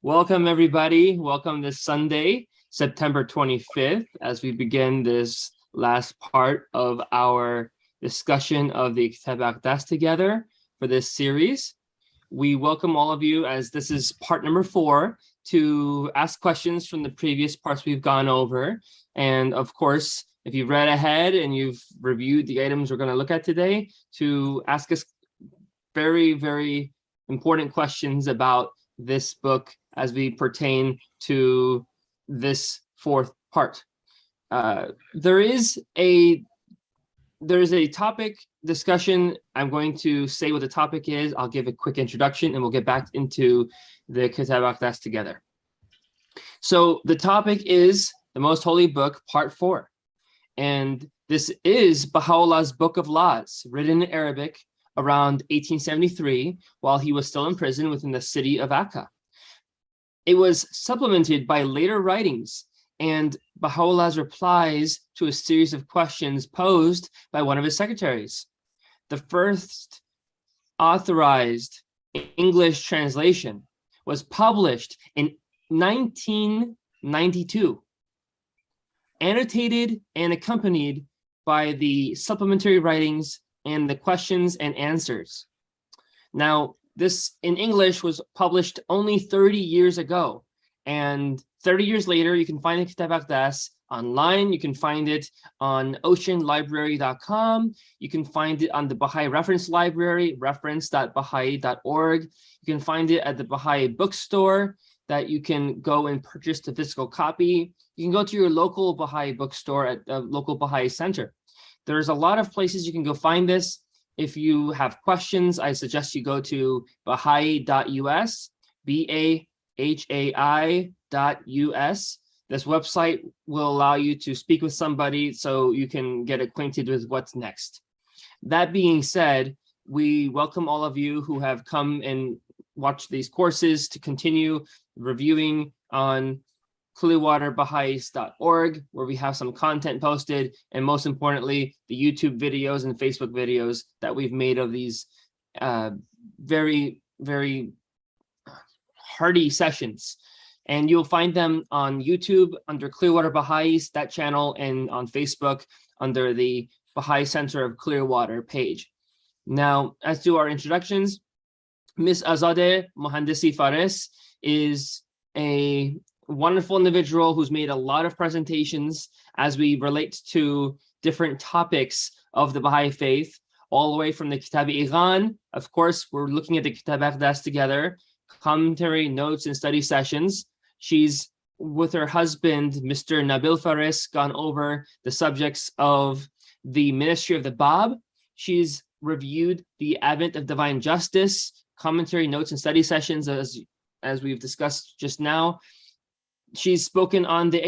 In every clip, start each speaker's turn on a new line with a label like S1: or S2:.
S1: Welcome, everybody. Welcome this Sunday, September 25th, as we begin this last part of our discussion of the Kitab-i-Aqdas together for this series. We welcome all of you, as this is part number 4, to ask questions from the previous parts we've gone over. And of course, if you've read ahead and you've reviewed the items we're going to look at today, to ask us very, very important questions about this book as we pertain to this 4th part. There is a topic discussion. I'm going to say what the topic is. I'll give a quick introduction and we'll get back into the Kitab-i-Aqdas together. So the topic is the Most Holy Book, part 4. And this is Baha'u'llah's Book of Laws, written in Arabic around 1873 while he was still in prison within the city of Akka. It was supplemented by later writings and Baha'u'llah's replies to a series of questions posed by one of his secretaries. The first authorized English translation was published in 1992, annotated and accompanied by the supplementary writings and the questions and answers. Now, this in English was published only 30 years ago, and 30 years later, you can find the Kitab-i-Aqdas online. You can find it on oceanlibrary.com. You can find it on the Baha'i Reference Library, reference.baha'i.org. You can find it at the Baha'i bookstore that you can go and purchase the physical copy. You can go to your local Baha'i bookstore at the local Baha'i center. There's a lot of places you can go find this. If you have questions, I suggest you go to Baha'i.us, BAHAI.us. This website will allow you to speak with somebody so you can get acquainted with what's next. That being said, we welcome all of you who have come and watched these courses to continue reviewing on clearwaterbaha'is.org, where we have some content posted, and most importantly, the YouTube videos and Facebook videos that we've made of these very, very hearty sessions. And you'll find them on YouTube under Clearwater Baha'is, that channel, and on Facebook under the Baha'i Center of Clearwater page. Now, as to our introductions, Ms. Azadeh Mohandisi Fares is a wonderful individual who's made a lot of presentations as we relate to different topics of the Baha'i faith, all the way from the Kitab-i-Aqdas. Of course, we're looking at the Kitab-i-Aqdas together, commentary, notes, and study sessions. She's, with her husband, Mr. Nabil Fares, gone over the subjects of the ministry of the Bab. She's reviewed the Advent of Divine Justice, commentary, notes, and study sessions as we've discussed just now. She's spoken on the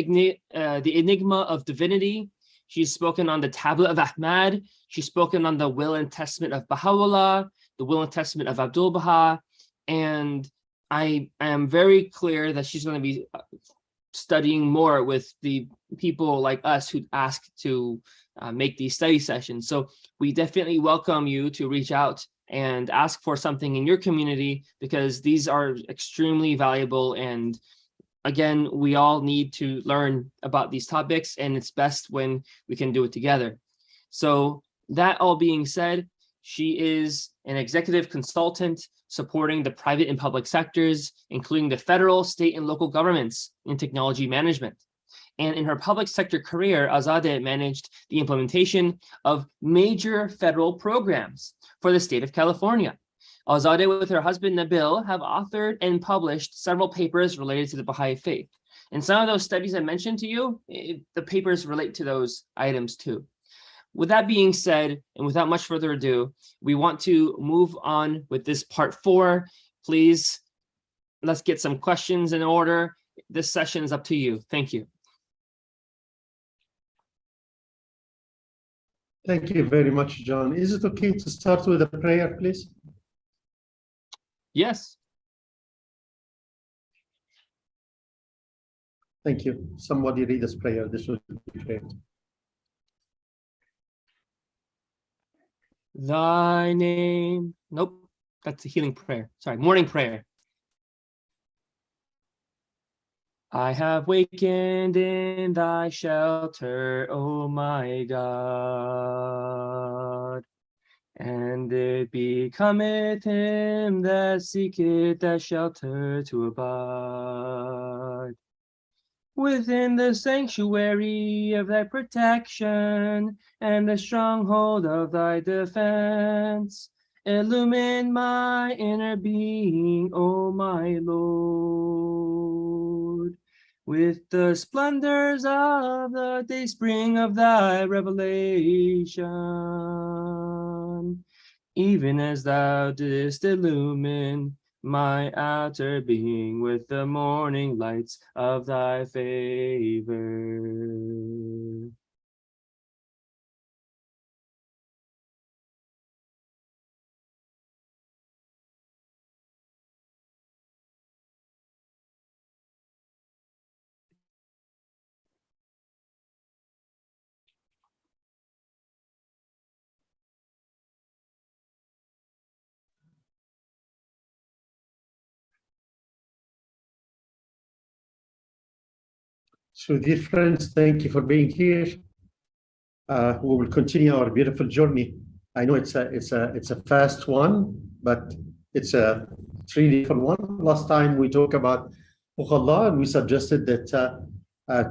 S1: enigma of divinity. She's spoken on the tablet of Ahmad. She's spoken on the will and testament of Baha'u'llah, the will and testament of Abdul Baha. And I am very clear that she's going to be studying more with the people like us who ask to make these study sessions. So we definitely welcome you to reach out and ask for something in your community, because these are extremely valuable. And again, we all need to learn about these topics, and it's best when we can do it together. So that all being said, she is an executive consultant supporting the private and public sectors, including the federal, state, and local governments in technology management. And in her public sector career, Azadeh managed the implementation of major federal programs for the state of California. Azadeh, with her husband Nabil, have authored and published several papers related to the Baha'i faith. And some of those studies I mentioned to you, the papers relate to those items too. With that being said, and without much further ado, we want to move on with this part 4. Please, let's get some questions in order. This session is up to you. Thank you.
S2: Thank you very much, John. Is it okay to start with a prayer, please?
S1: Yes.
S2: Thank you. Somebody read this prayer. This would be great.
S1: Thy name. Nope. That's a healing prayer. Sorry, morning prayer. I have wakened in thy shelter, O my God. And it becometh him that seeketh that shelter to abide within the sanctuary of thy protection and the stronghold of thy defense. Illumine my inner being, O my Lord, with the splendors of the dayspring of thy revelation, even as thou didst illumine my outer being with the morning lights of thy favor.
S2: So, dear friends, thank you for being here. We will continue our beautiful journey. I know it's a fast one, but it's a really fun one. Last time we talked about Book Allah, and we suggested that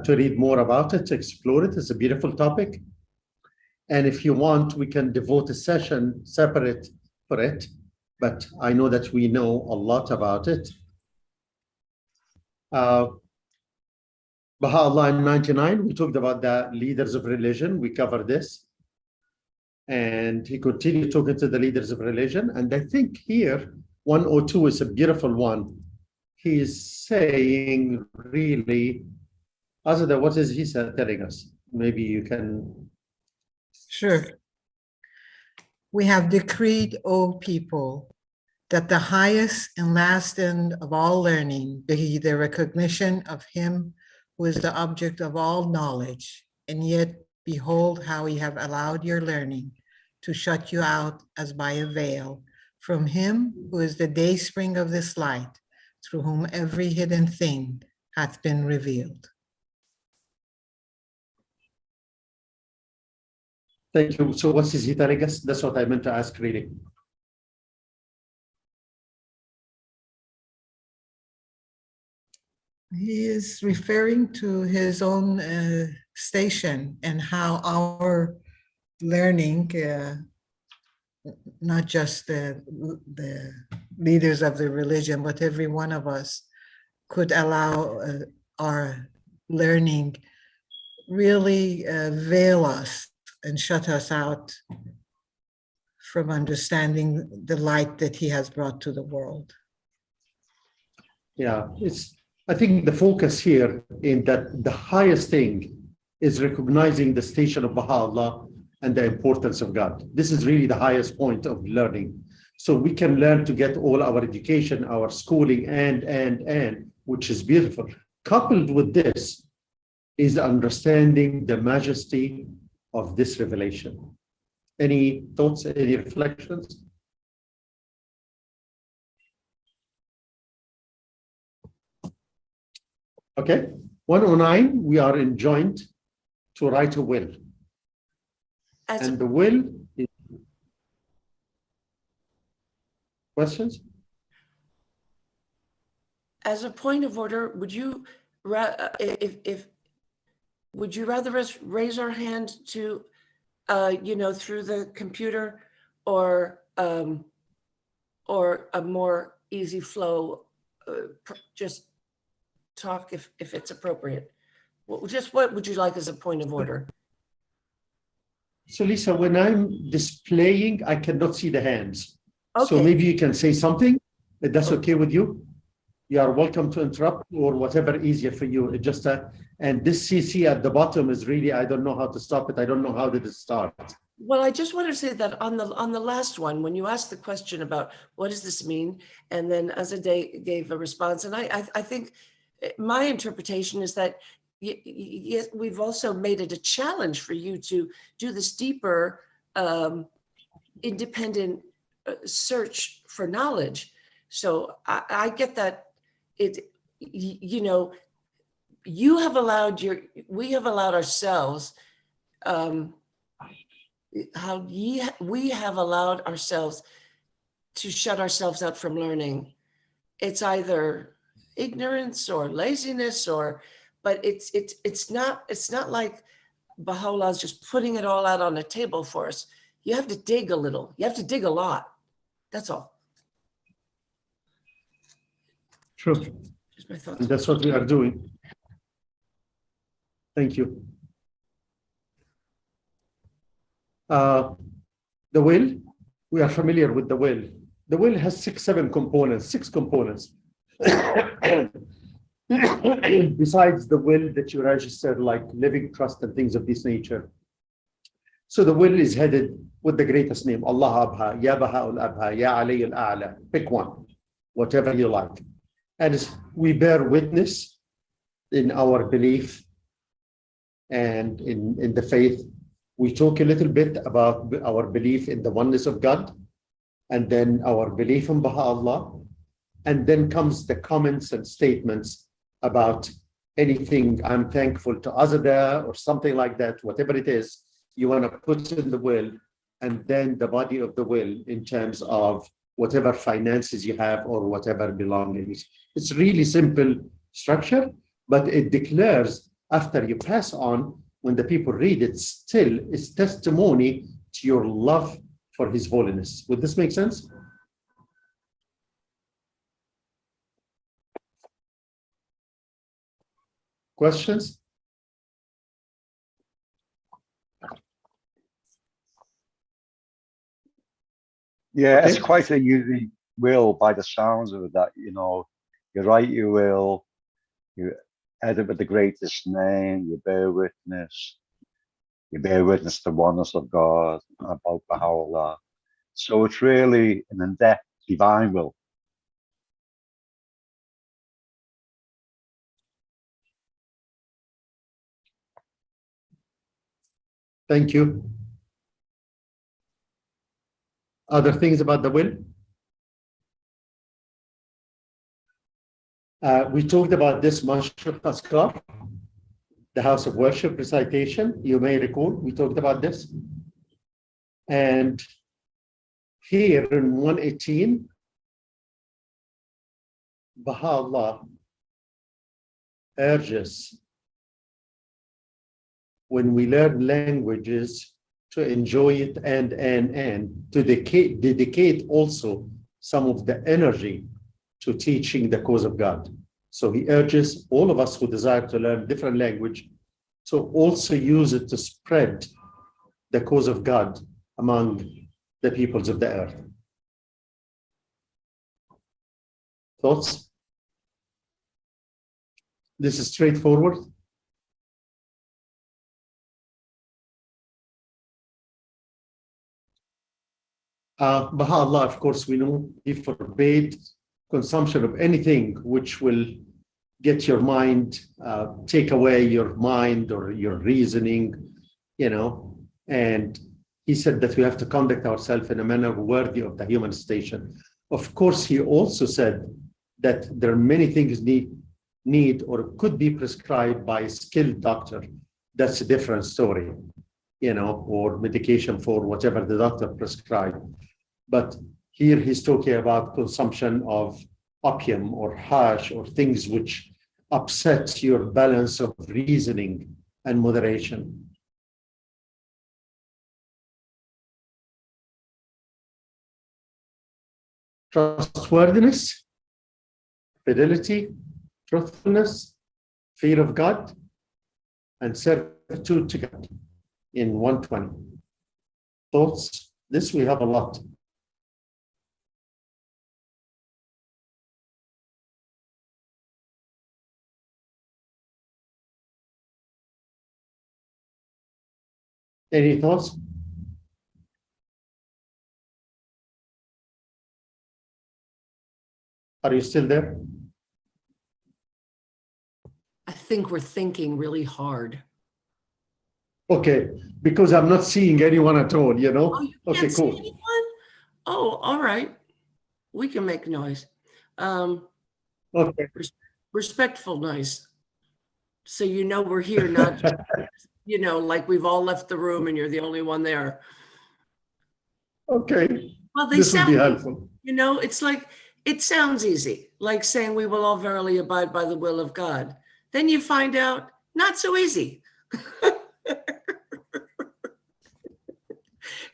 S2: to read more about it, to explore it. It's a beautiful topic. And if you want, we can devote a session separate for it. But I know that we know a lot about it. Baha'u'llah in 99, we talked about the leaders of religion. We covered this. And he continued talking to the leaders of religion. And I think here, 102 is a beautiful one. He is saying, really, Azada, what is he telling us? Maybe you can.
S3: Sure. We have decreed, O people, that the highest and last end of all learning be the recognition of him who is the object of all knowledge, and yet behold how we have allowed your learning to shut you out as by a veil from him who is the dayspring of this light, through whom every hidden thing hath been revealed.
S2: Thank you. So what is he telling us? That's what I meant to ask, really.
S3: He is referring to his own station and how our learning, not just the leaders of the religion, but every one of us could allow our learning really veil us and shut us out from understanding the light that he has brought to the world.
S2: Yeah, I think the focus here in that the highest thing is recognizing the station of Baha'u'llah and the importance of God. This is really the highest point of learning. So we can learn to get all our education, our schooling, and, which is beautiful. Coupled with this is understanding the majesty of this revelation. Any thoughts, any reflections? Okay, 109, we are enjoined to write a will. And the will is... Questions?
S4: As a point of order, would you rather us raise our hand to, through the computer, or a more easy flow, just talk if it's appropriate? Just what would you like as a point of order?
S2: So Lisa, when I'm displaying, I cannot see the hands.
S4: Okay.
S2: So maybe you can say something, if that's okay with you. You are welcome to interrupt or whatever easier for you. It just, and this CC at the bottom is really, I don't know how to stop it. I don't know how did it start.
S4: Well, I just want to say that on the last one, when you asked the question about what does this mean, and then Azadeh gave a response, and I think my interpretation is that yes, we've also made it a challenge for you to do this deeper, independent search for knowledge. So I get that you have allowed we have allowed ourselves, we have allowed ourselves to shut ourselves out from learning. It's either ignorance or laziness, but it's not like Baha'u'llah is just putting it all out on the table for us. You have to dig a little. You have to dig a lot. That's all.
S2: Sure.
S4: Just my thoughts.
S2: And that's what we are doing. Thank you. The will, we are familiar with the will. The will has six components. Besides the will that you registered, like living trust and things of this nature. So the will is headed with the greatest name, Allah Abha, Ya Baha'ul Abha, Ya Ali al-A'la. Pick one, whatever you like. And we bear witness in our belief and in the faith. We talk a little bit about our belief in the oneness of God, and then our belief in Baha'u'llah, and then comes the comments and statements about anything I'm thankful to Azada or something like that, whatever it is you want to put in the will, and then the body of the will in terms of whatever finances you have or whatever belongings. It's really simple structure, but it declares after you pass on, when the people read it, still it's testimony to your love for His holiness. Would this make sense? Questions?
S5: Yeah,
S2: Okay.
S5: it's quite a unique will by the sounds of it, that, you know, you write your will, you edit with the greatest name, you bear witness to the oneness of God, about Baha'u'llah. So it's really an in-depth divine will.
S2: Thank you. Other things about the will? We talked about this Mashruq Askar, the house of worship recitation. You may recall, we talked about this. And here in 118, Baha'u'llah urges when we learn languages to enjoy it and to dedicate also some of the energy to teaching the cause of God. So he urges all of us who desire to learn different language to also use it to spread the cause of God among the peoples of the earth. Thoughts? This is straightforward. Baha'u'llah, of course, we know he forbade consumption of anything which will get your mind, take away your mind or your reasoning, you know, and he said that we have to conduct ourselves in a manner worthy of the human station. Of course, he also said that there are many things need or could be prescribed by a skilled doctor. That's a different story, you know, or medication for whatever the doctor prescribed. But here he's talking about consumption of opium or hash or things which upset your balance of reasoning and moderation. Trustworthiness, fidelity, truthfulness, fear of God, and servitude to God in 120. Thoughts? This we have a lot. Any thoughts? Are you still there?
S4: I think we're thinking really hard.
S2: Okay, because I'm not seeing anyone at all, you know?
S4: Oh, you
S2: Okay,
S4: can't see
S2: cool.
S4: anyone? Oh, all right. We can make noise.
S2: Okay.
S4: Respectful noise. So you know we're here, not, you know, like we've all left the room and you're the only one there.
S2: Okay,
S4: Well, they
S2: this will be
S4: sound,
S2: helpful.
S4: you know, it's like, it sounds easy, like saying we will all verily abide by the will of God. Then you find out, not so easy.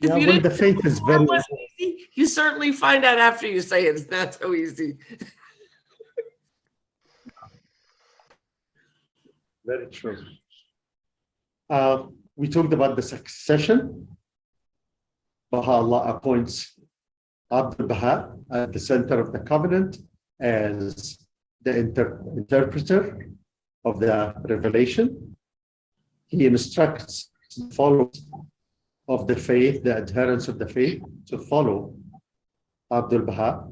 S4: If
S2: Yeah,
S4: you
S2: well,
S4: didn't
S2: the faith is very,
S4: it wasn't easy, you certainly find out after you say it's not so easy.
S2: very true. We talked about the succession. Baha'u'llah appoints Abdul Baha at the center of the covenant as the interpreter of the revelation. He instructs followers of the faith, the adherents of the faith, to follow Abdul Baha.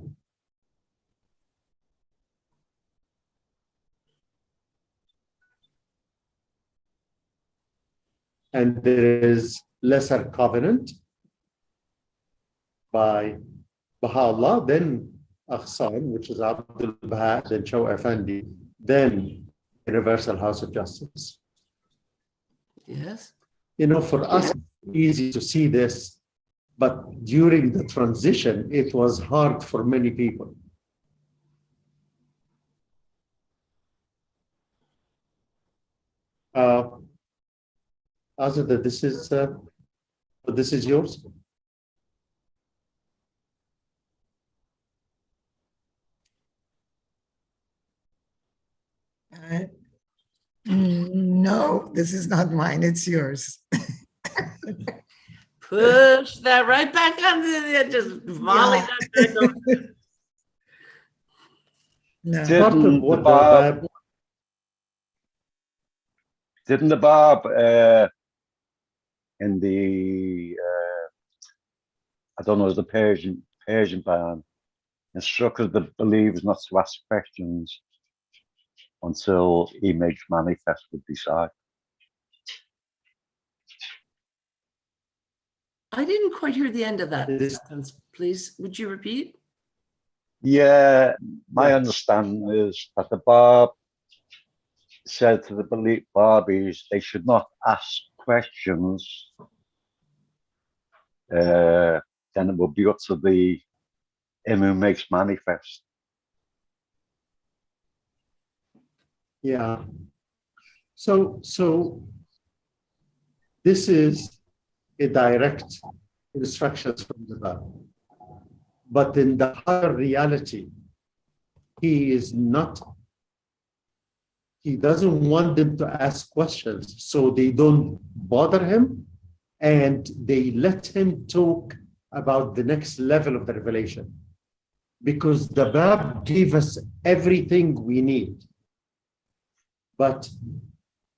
S2: And there is lesser covenant by Baha'u'llah, then Aghsan, which is Abdul Baha, then Shaw Effendi, then Universal House of Justice.
S4: Yes.
S2: You know, for us, it's easy to see this, but during the transition, it was hard for many people. Azada, this is yours.
S3: No, this is not mine, it's yours.
S4: Push that right back on the, just volley
S3: Yeah.
S4: that back over.
S3: No.
S2: Part of
S5: Didn't the
S2: what the
S5: Bab,
S2: Bab,
S5: didn't the Bab in the I don't know, it was the Persian ban, instructed the believers not to ask questions until image manifest would decide.
S4: I didn't quite hear the end of that
S2: This-
S4: sentence. Please, would you repeat?
S5: Yeah, my
S2: Yeah.
S5: understanding is that the Bab said to the Babis they should not ask questions. Then it will be up to the him who makes manifest.
S2: yeah. So this is a direct instructions from the Bab. But in the higher reality, he doesn't want them to ask questions, so they don't bother him and they let him talk about the next level of the revelation. Because the Bab gave us everything we need. But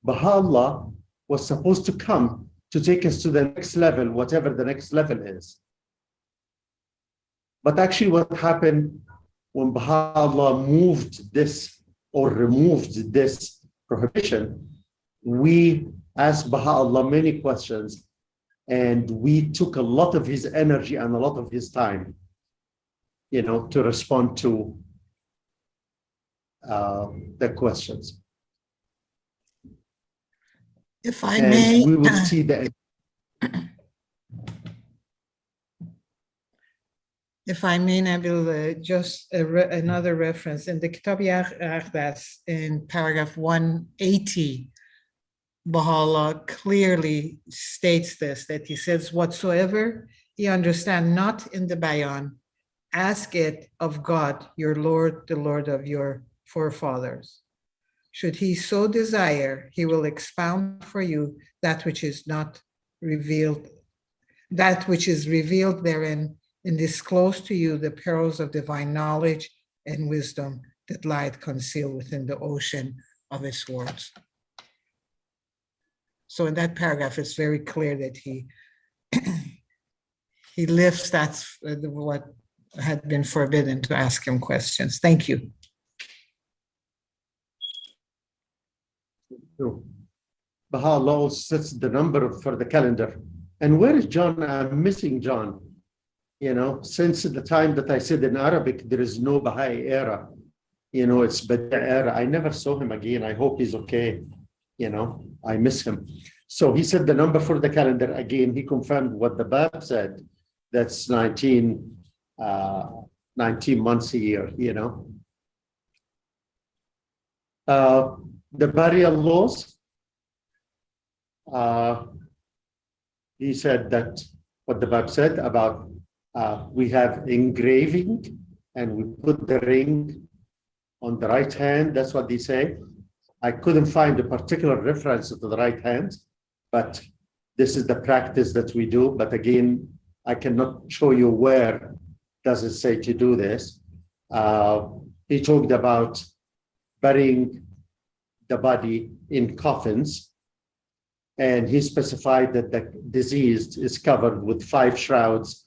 S2: Baha'u'llah was supposed to come to take us to the next level, whatever the next level is. But actually what happened when Baha'u'llah moved this or removed this prohibition, we asked Baha'u'llah many questions and we took a lot of his energy and a lot of his time, you know, to respond to the questions.
S3: If I
S2: And
S3: may,
S2: we will see the
S3: if I may, Nabil, just another reference in the Kitab-i-Aqdas in paragraph 180, Baha'u'llah clearly states this, that he says, whatsoever ye understand not in the bayan, ask it of God, your Lord, the Lord of your forefathers. Should he so desire, he will expound for you that which is not revealed, that which is revealed therein, and disclose to you the perils of divine knowledge and wisdom that lieth concealed within the ocean of its words. So in that paragraph, it's very clear that he he lifts that what had been forbidden to ask him questions. Thank you.
S2: Baha'u'llah also sets the number for the calendar. And where is John? I'm missing John. You know, since the time that I said in Arabic, there is no Baha'i era. You know, it's Badi' era. I never saw him again. I hope he's okay. I miss him. So he said the number for the calendar, again, he confirmed what the Bab said. That's 19 months a year, the burial laws, he said that what the Bab said about we have engraving and we put the ring on the right hand. That's what they say. I couldn't find a particular reference to the right hand, but this is the practice that we do. But again, I cannot show you where does it say to do this. He talked about burying the body in coffins, and he specified that the deceased is covered with 5 shrouds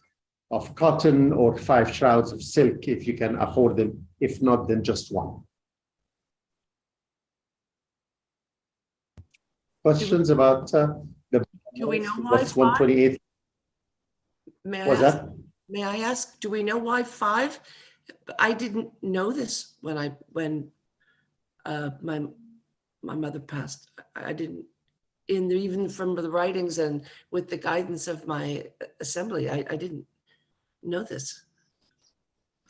S2: of cotton or 5 shrouds of silk if you can afford them. If not, then just one. Questions about the
S4: Do we know why
S2: what's 128?
S4: May I
S2: Was
S4: ask?
S2: that?
S4: May I ask? Do we know why 5? I didn't know this when my mother passed. I didn't. Even from the writings and with the guidance of my assembly, I didn't know this.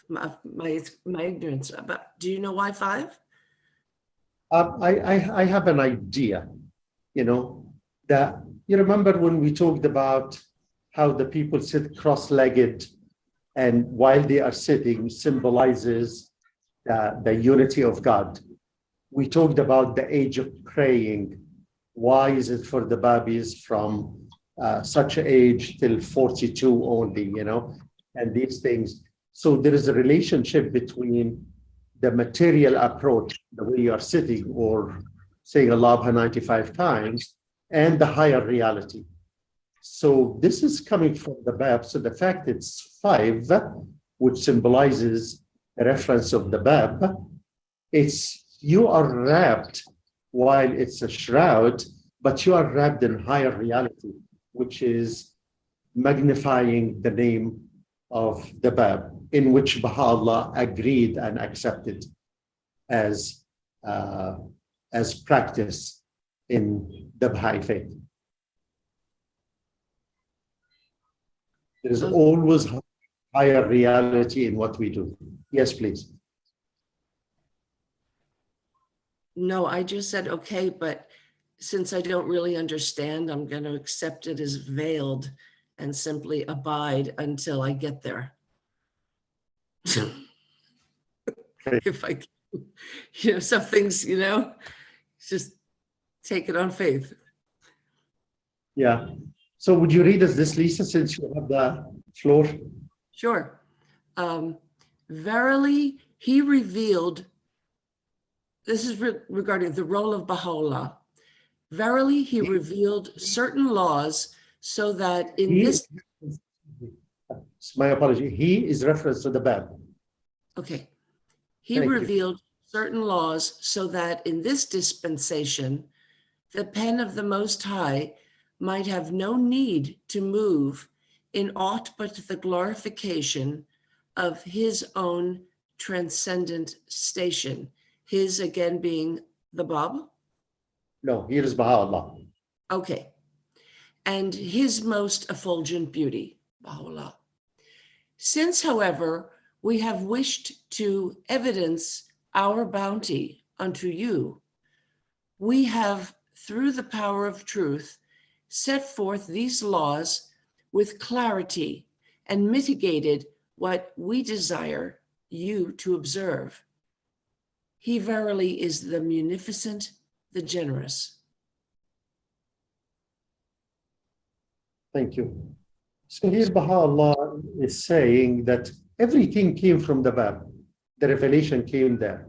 S4: My ignorance. But do you know why 5?
S2: I have an idea. That you remember when we talked about how the people sit cross-legged, and while they are sitting symbolizes the unity of God. We talked about the age of praying. Why is it for the babies from such an age till 42 only, and these things. So there is a relationship between the material approach, the way you are sitting or saying Allah 95 times, and the higher reality. So this is coming from the Bab. So the fact it's 5, which symbolizes the reference of the Bab, it's you are wrapped while it's a shroud, but you are wrapped in higher reality, which is magnifying the name of the Bab, in which Baha'u'llah agreed and accepted as practice in the Baha'i faith. There is always higher reality in what we do. Yes, please.
S4: No, I just said, okay, but since I don't really understand, I'm going to accept it as veiled and simply abide until I get there. If I, some things, just take it on faith.
S2: Yeah. So would you read us this, Lisa, since you have the floor?
S4: Sure. Verily, he revealed, this is regarding the role of Baha'u'llah. Verily, he revealed certain laws so that in this...
S2: My apology. He is reference to the Bab.
S4: Okay. He revealed certain laws so that in this dispensation, the pen of the Most High might have no need to move in aught but the glorification of his own transcendent station. His again being the Bab?
S2: No, here is Baha'u'llah.
S4: Okay. And his most effulgent beauty, Baha'u'llah. Since, however, we have wished to evidence our bounty unto you, we have, through the power of truth, set forth these laws with clarity and mitigated what we desire you to observe. He verily is the munificent, the generous.
S2: Thank you. So here Baha'u'llah is saying that everything came from the Bab. The revelation came there.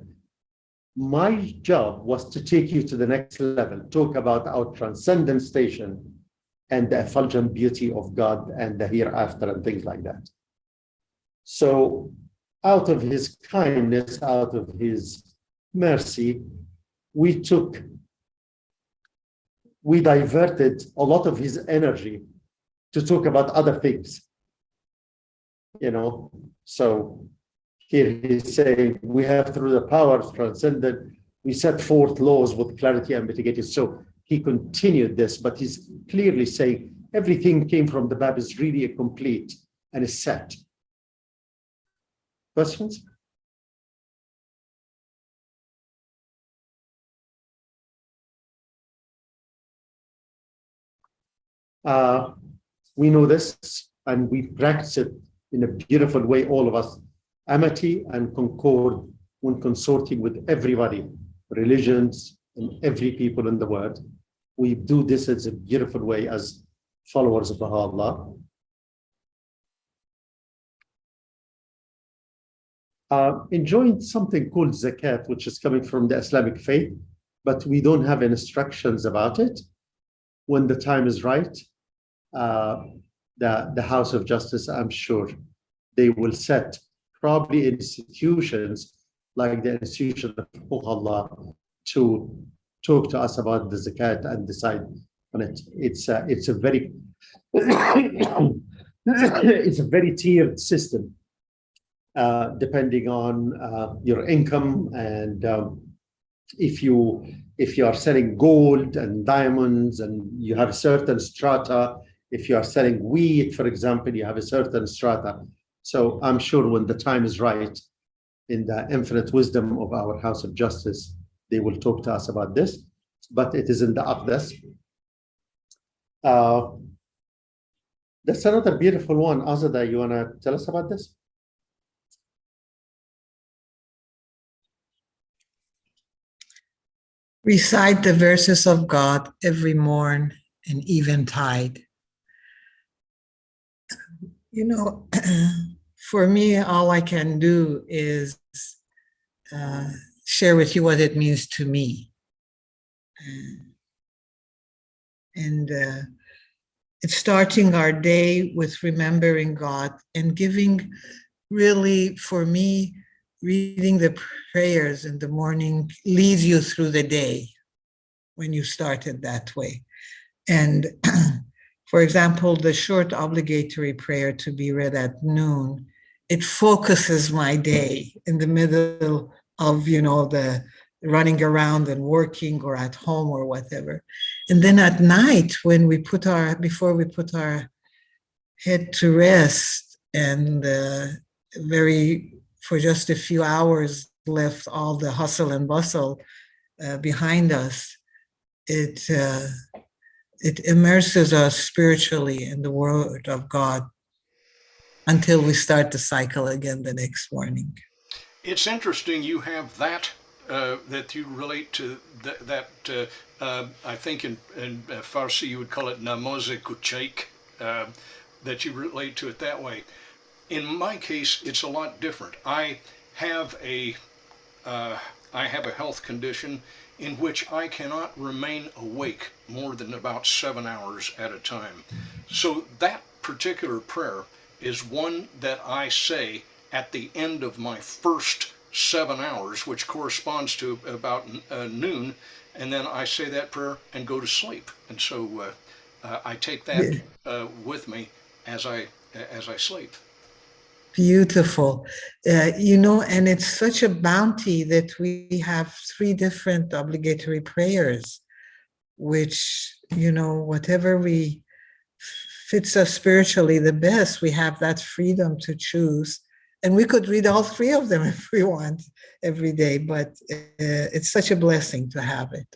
S2: My job was to take you to the next level, talk about our transcendent station and the effulgent beauty of God and the hereafter and things like that. So out of his kindness, out of his mercy, we diverted a lot of his energy to talk about other things, So here he's saying we have, through the power of transcendent we set forth laws with clarity and mitigated. So he continued this, but he's clearly saying everything came from the Bab is really a complete and is set. Questions? We know this and we practice it in a beautiful way, all of us, amity and concord when consorting with everybody, religions and every people in the world. We do this as a beautiful way as followers of Baha'u'llah. Enjoying something called zakat, which is coming from the Islamic faith, but we don't have instructions about it. When the time is right, the House of Justice, I'm sure, they will set probably institutions like the institution of Allah to talk to us about the zakat and decide on it. It's a very it's a very tiered system, depending on your income, and if you are selling gold and diamonds and you have a certain strata. If you are selling wheat, for example, you have a certain strata. So I'm sure when the time is right, in the infinite wisdom of our House of Justice, they will talk to us about this, but it is in the Aqdas. That's another beautiful one. Azada, you want to tell us about this?
S3: Recite the verses of God every morn and eventide. You know, for me, all I can do is share with you what it means to me. And it's starting our day with remembering God and giving, really, for me, reading the prayers in the morning leads you through the day when you start it that way. And for example, the short obligatory prayer to be read at noon, it focuses my day in the middle of, you know, the running around and working or at home or whatever. And then at night, when we put before we put our head to rest and for just a few hours left all the hustle and bustle behind us, it immerses us spiritually in the Word of God until we start the cycle again the next morning.
S6: It's interesting you have that, that you relate to that I think in Farsi you would call it namaz-e kuchak, that you relate to it that way. In my case, it's a lot different. I have a health condition in which I cannot remain awake more than about 7 hours at a time. So that particular prayer is one that I say at the end of my first 7 hours, which corresponds to about noon, and then I say that prayer and go to sleep. And so I take that with me as I sleep.
S3: Beautiful. You know, and it's such a bounty that we have 3 different obligatory prayers, which, you know, whatever fits us spiritually the best, we have that freedom to choose. And we could read all 3 of them if we want every day, but it's such a blessing to have it.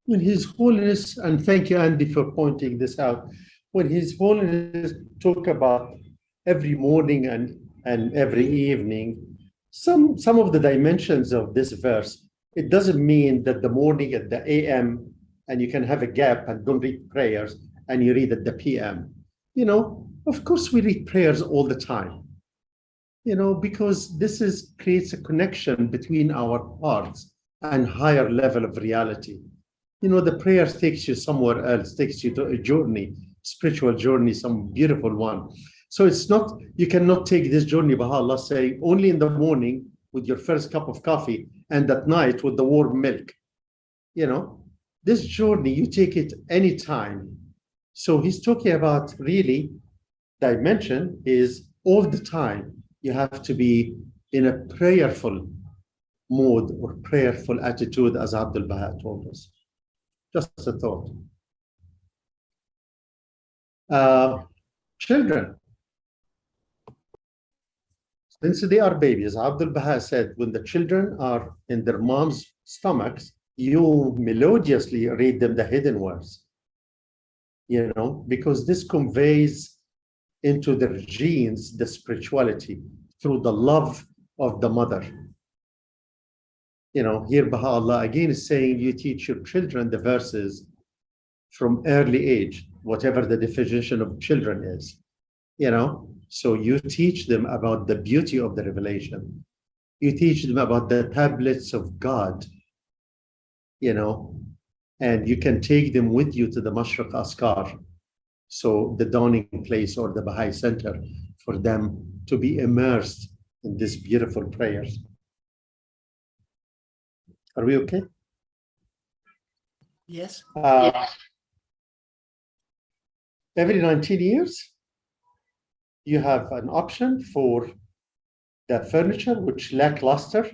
S2: When His Holiness, and thank you, Andy, for pointing this out, when His Holiness talk about every morning and every evening, some of the dimensions of this verse, it doesn't mean that the morning at the AM and you can have a gap and don't read prayers and you read at the PM. You know, of course we read prayers all the time, you know, because this creates a connection between our hearts and higher level of reality. You know, the prayer takes you somewhere else, takes you to a journey, spiritual journey, some beautiful one. So it's not, you cannot take this journey, Baha'u'llah say, only in the morning with your first cup of coffee and at night with the warm milk. You know, this journey, you take it anytime. So he's talking about really dimension is all the time you have to be in a prayerful mode or prayerful attitude, as Abdul Baha told us. Just a thought. Children, since they are babies, Abdul Baha said, when the children are in their mom's stomachs, you melodiously read them the hidden words, you know, because this conveys into their genes the spirituality through the love of the mother. You know, here Baha'u'llah again is saying you teach your children the verses from early age, whatever the definition of children is, you know. So you teach them about the beauty of the revelation. You teach them about the tablets of God, you know, and you can take them with you to the Mashriq Askar, so the dawning place or the Baha'i center, for them to be immersed in these beautiful prayers. Are we okay?
S4: Yes.
S2: Every 19 years, you have an option for the furniture which lackluster,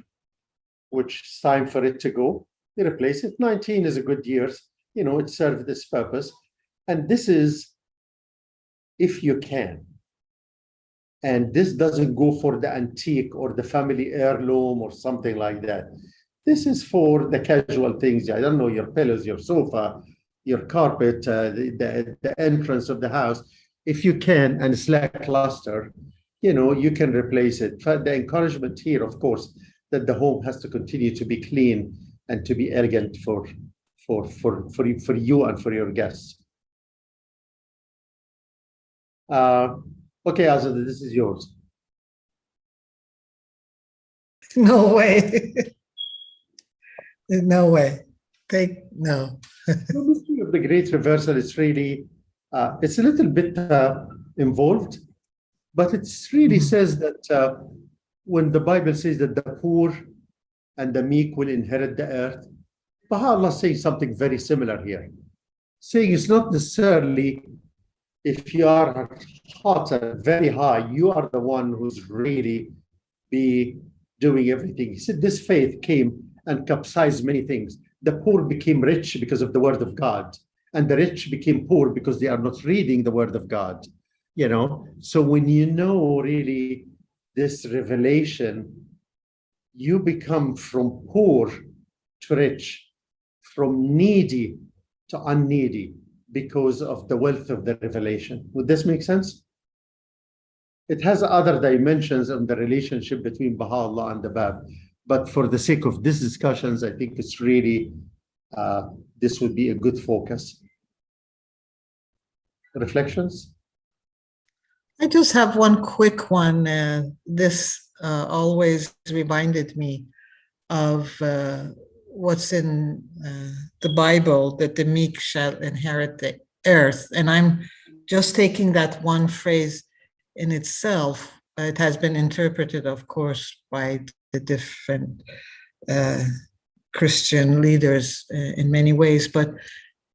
S2: which is time for it to go. You replace it. 19 is a good year. You know, it served this purpose. And this is if you can. And this doesn't go for the antique or the family heirloom or something like that. This is for the casual things. I don't know, your pillows, your sofa, your carpet, the entrance of the house. If you can, and it's lackluster, you know, you can replace it. But the encouragement here, of course, that the home has to continue to be clean and to be elegant for you and for your guests. Okay, Azad, this is yours.
S3: No way. No way. No.
S2: The mystery of the great reversal is really, it's a little bit involved, but it really says that when the Bible says that the poor and the meek will inherit the earth, Baha'u'llah says something very similar here, saying it's not necessarily if you are hot and very high, you are the one who's really be doing everything. He said this faith came and capsized many things. The poor became rich because of the word of God, and the rich became poor because they are not reading the word of God, you know. So when you know really this revelation, you become from poor to rich, from needy to unneedy, because of the wealth of the revelation. Would this make sense? It has other dimensions on the relationship between Baha'u'llah and the Bab, but for the sake of these discussions, I think it's really, this would be a good focus. Reflections?
S3: I just have one quick one. This always reminded me of what's in the Bible, that the meek shall inherit the earth. And I'm just taking that one phrase in itself. It has been interpreted, of course, by the different Christian leaders in many ways. But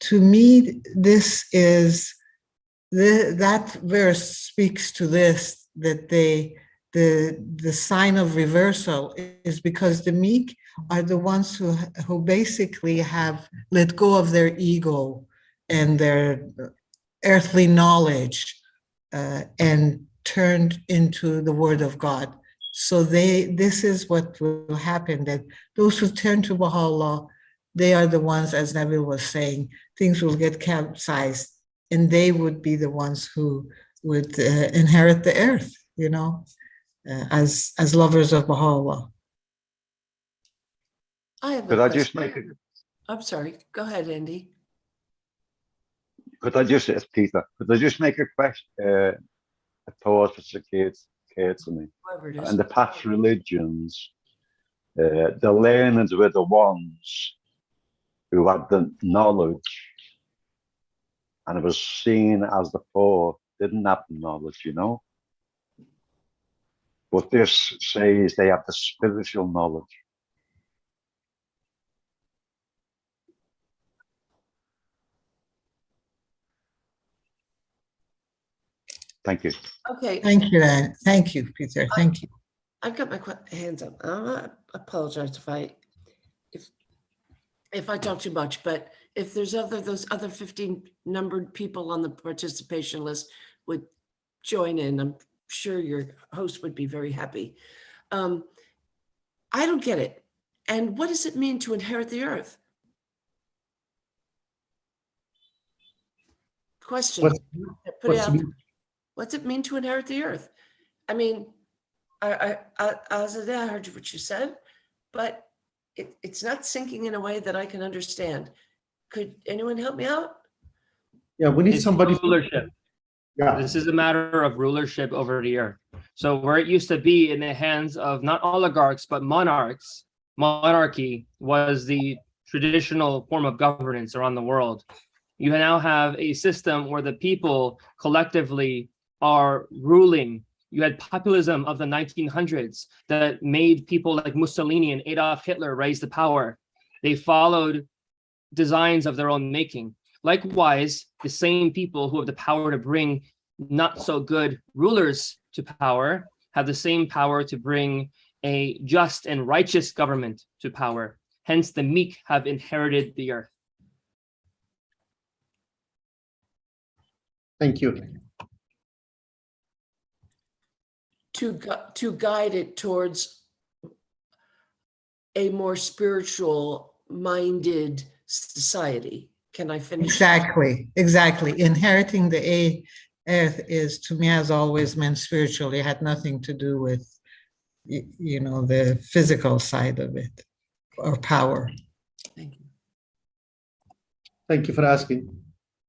S3: to me, this is, that verse speaks to this, that the sign of reversal is because the meek are the ones who basically have let go of their ego and their earthly knowledge and turned into the word of God. So this is what will happen, that those who turn to Baha'u'llah, they are the ones, as Nabil was saying, things will get capsized, and they would be the ones who would inherit the earth, you know, as lovers of Baha'u'llah.
S4: I have a
S5: Could I
S4: question.
S5: just make a,
S4: I'm sorry. Go ahead, Andy.
S5: could I just, it's Peter, could I just make a question, a thought that's occurred to me?
S4: Whoever it is.
S5: In the past religions, the learned were the ones who had the knowledge, and it was seen as the poor didn't have the knowledge, you know. But this says they have the spiritual knowledge. Thank you.
S4: Okay,
S3: Thank you, Anne. Thank you, Peter. Thank you.
S4: I've got my hands up. I apologize if I talk too much, but if there's those other 15 numbered people on the participation list would join in, I'm sure your host would be very happy. I don't get it. And what does it mean to inherit the earth? Question.
S2: What's-
S4: Put it
S2: what's
S4: out.
S2: the-
S4: What's it mean to inherit the earth? I mean, Azadeh, I heard what you said, but it's not sinking in a way that I can understand. Could anyone help me out?
S2: Yeah, we need
S1: It's
S2: somebody.
S1: rulership.
S2: Yeah,
S1: This is a matter of rulership over the earth. So where it used to be in the hands of not oligarchs, but monarchs, monarchy was the traditional form of governance around the world. You now have a system where the people collectively are ruling. You had populism of the 1900s that made people like Mussolini and Adolf Hitler rise to power. They followed designs of their own making. Likewise, the same people who have the power to bring not so good rulers to power have the same power to bring a just and righteous government to power. Hence, the meek have inherited the earth.
S2: thank you.
S4: To guide it towards a more spiritual minded society. Can I finish?
S3: Exactly. Inheriting the earth is, to me, has always meant spiritual. It had nothing to do with, the physical side of it or power.
S4: Thank you.
S2: Thank you for asking.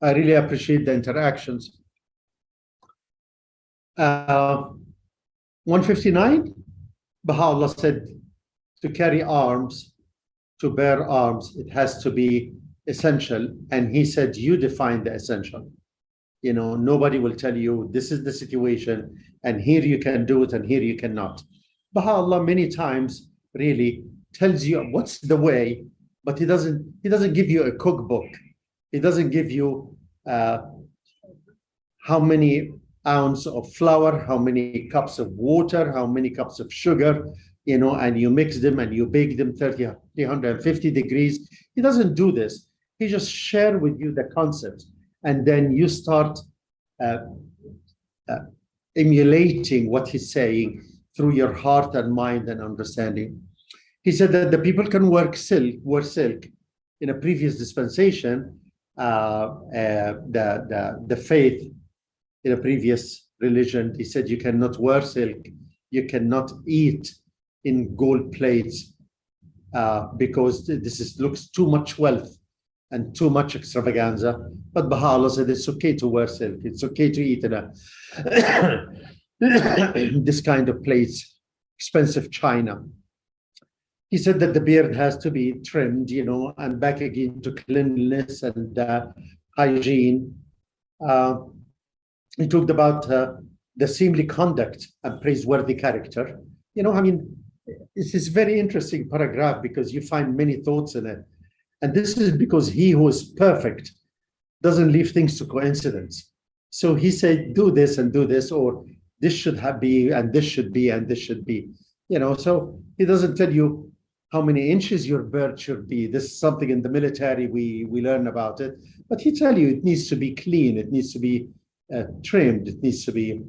S2: I really appreciate the interactions. 159, Baha'u'llah said, to carry arms, to bear arms, it has to be essential. And he said, you define the essential. Nobody will tell you this is the situation, and here you can do it, and here you cannot. Baha'u'llah many times really tells you what's the way, but he doesn't give you a cookbook. He doesn't give you how many ounces of flour, how many cups of water, how many cups of sugar, and you mix them and you bake them 350 degrees. He doesn't do this. He just share with you the concept, and then you start emulating what he's saying through your heart and mind and understanding. He said that the people can wear silk. In a previous dispensation, the faith in a previous religion, he said you cannot wear silk, you cannot eat in gold plates because this looks too much wealth and too much extravaganza. But Baha'u'llah said it's okay to wear silk, it's okay to eat in this kind of plates, expensive china. He said that the beard has to be trimmed, and back again to cleanliness and hygiene. He talked about the seemly conduct and praiseworthy character. This is very interesting paragraph because you find many thoughts in it. And this is because he who is perfect doesn't leave things to coincidence. So he said, do this and do this, or this should be, and this should be, and this should be. So he doesn't tell you how many inches your beard should be. This is something in the military we learn about it. But he tell you it needs to be clean, it needs to be trimmed, it needs to be.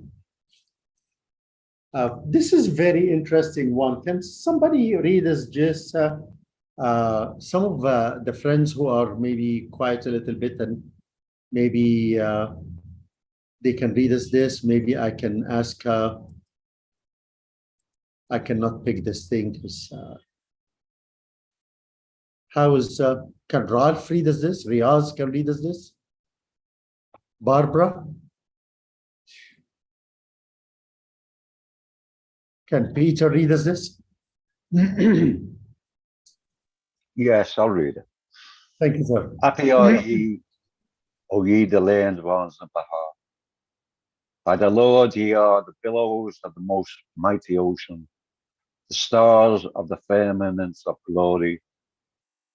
S2: This is very interesting one. Can somebody read us just some of the friends who are maybe quiet a little bit, and maybe they can read us this. Maybe I can ask, I cannot pick this thing because can Ralph read us this? Riaz can read us this? Barbara? Can Peter read us this?
S5: Yes, I'll read it.
S2: Thank you, sir.
S5: Happy are ye, O ye the land ones of Baha. By the Lord ye are the billows of the most mighty ocean, the stars of the firmaments of glory,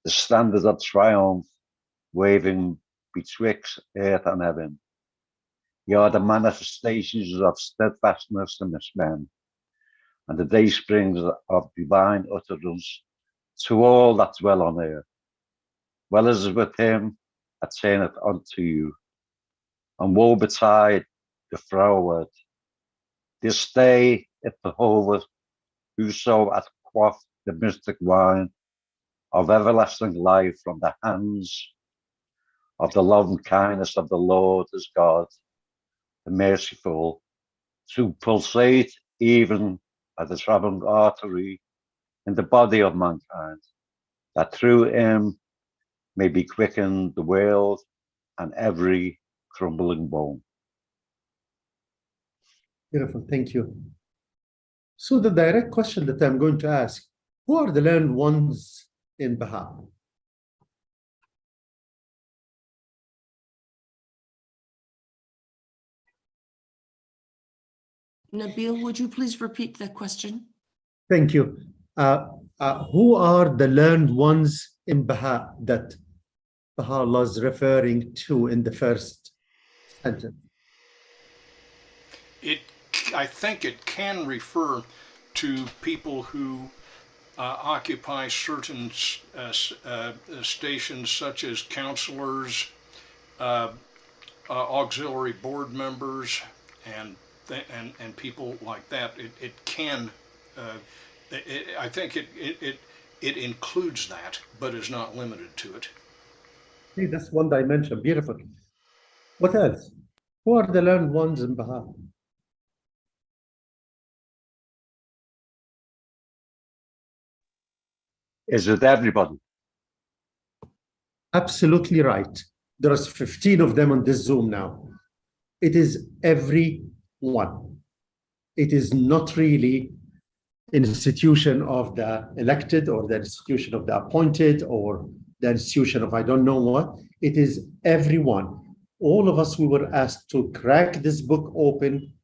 S5: the standards of triumph waving betwixt earth and heaven. You are the manifestations of steadfastness in this man, and the day springs of divine utterance to all that dwell on earth. Well is with him that turneth unto you, and woe betide the froward. This day it behoveth whoso hath quaffed the mystic wine of everlasting life from the hands of the loving kindness of the Lord his God, the merciful, to pulsate even at the traveling artery in the body of mankind, that through him may be quickened the world and every crumbling bone.
S2: Beautiful, thank you. So the direct question that I'm going to ask, who are the learned ones in Baha?
S4: Nabil, would you please repeat the question?
S2: Thank you. Who are the learned ones in Baha that Baha'u'llah is referring to in the first sentence?
S6: I think it can refer to people who occupy certain stations, such as counselors, auxiliary board members, and people like that. It can. I think it includes that, but is not limited to it.
S2: Hey, that's one dimension. Beautiful. What else? Who are the learned ones in Baha?
S5: Is it everybody?
S2: Absolutely right. There's 15 of them on this Zoom now. It is everyone. It is not really an institution of the elected or the institution of the appointed or the institution of I don't know what. It is everyone. All of us, we were asked to crack this book open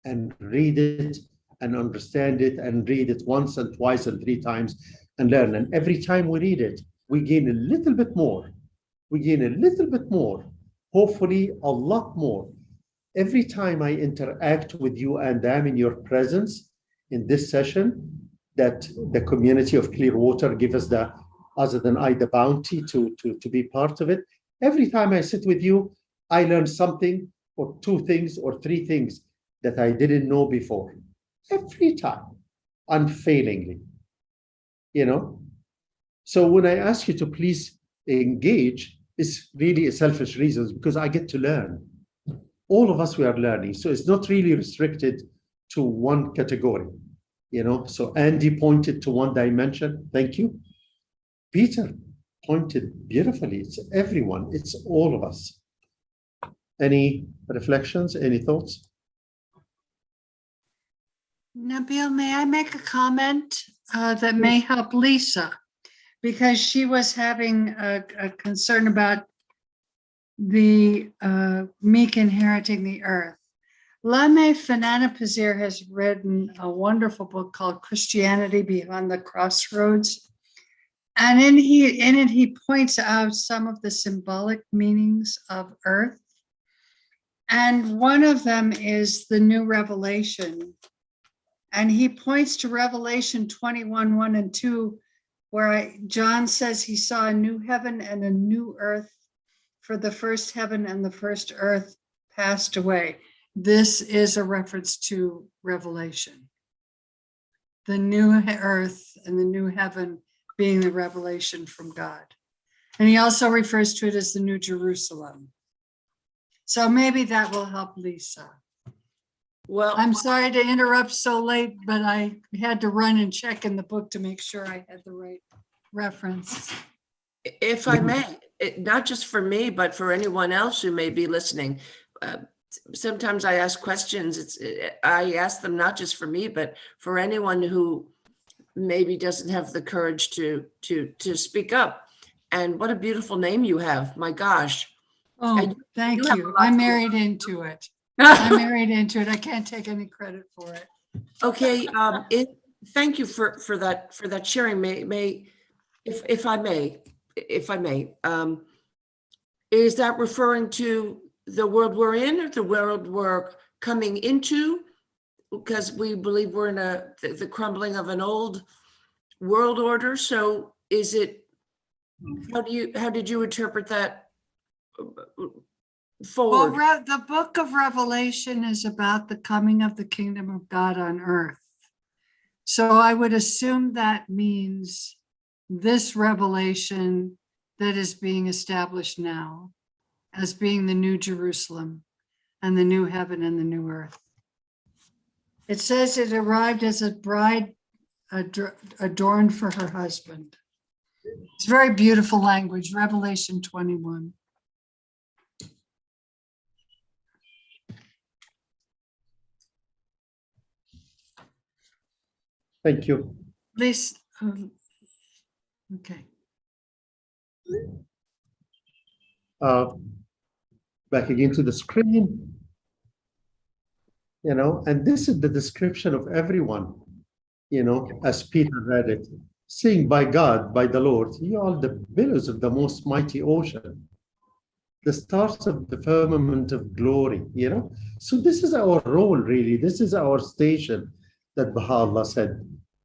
S2: and read it and understand it and read it once and twice and 3 times and learn. And every time we read it, we gain a little bit more. We gain a little bit more, hopefully a lot more. Every time I interact with you and I'm in your presence in this session, that the community of Clearwater give us the, other than I, the bounty to be part of it. Every time I sit with you, I learn something or 2 things or 3 things that I didn't know before. Every time, unfailingly, you know? So when I ask you to please engage, it's really a selfish reason because I get to learn. All of us, we are learning. So it's not really restricted to one category, you know? So Andy pointed to one dimension. Thank you. Peter pointed beautifully. It's everyone. It's all of us. Any reflections? Any thoughts?
S7: Nabil, may I make a comment that may help Lisa? Because she was having a concern about the Meek inheriting the earth. Lame Fananapazir has written a wonderful book called Christianity Beyond the Crossroads. And in it, he points out some of the symbolic meanings of earth. And one of them is the new revelation. And he points to Revelation 21:1 and 2, where John says he saw a new heaven and a new earth, for the first heaven and the first earth passed away. This is a reference to Revelation. The new earth and the new heaven being the revelation from God. And he also refers to it as the New Jerusalem. So maybe that will help Lisa.
S4: Well,
S7: I'm sorry to interrupt so late, but I had to run and check in the book to make sure I had the right reference.
S4: if I may, not just for me, but for anyone else who may be listening, sometimes I ask questions. I ask them not just for me, but for anyone who maybe doesn't have the courage to speak up. And what a beautiful name you have! My gosh.
S7: Oh,
S4: And
S7: thank
S4: you have a
S7: you.
S4: lot
S7: I'm
S4: to-
S7: married into it. I'm married into it. I can't take any credit for it.
S4: Okay, thank you for that sharing. If I may, is that referring to the world we're in or the world we're coming into? Because we believe we're in the crumbling of an old world order. So is it, how did you interpret that
S7: Well,
S4: forward?
S7: the book of Revelation is about the coming of the kingdom of God on earth. So I would assume that means this revelation that is being established now as being the new Jerusalem and the new heaven and the new earth. It says it arrived as a bride adorned for her husband. It's very beautiful language, Revelation 21.
S2: Thank you.
S7: Please, okay.
S2: Back again to the screen. And this is the description of everyone, as Peter read it, saying, by God, by the Lord, you are the billows of the most mighty ocean, the stars of the firmament of glory, So this is our role, really. This is our station that Baha'u'llah said,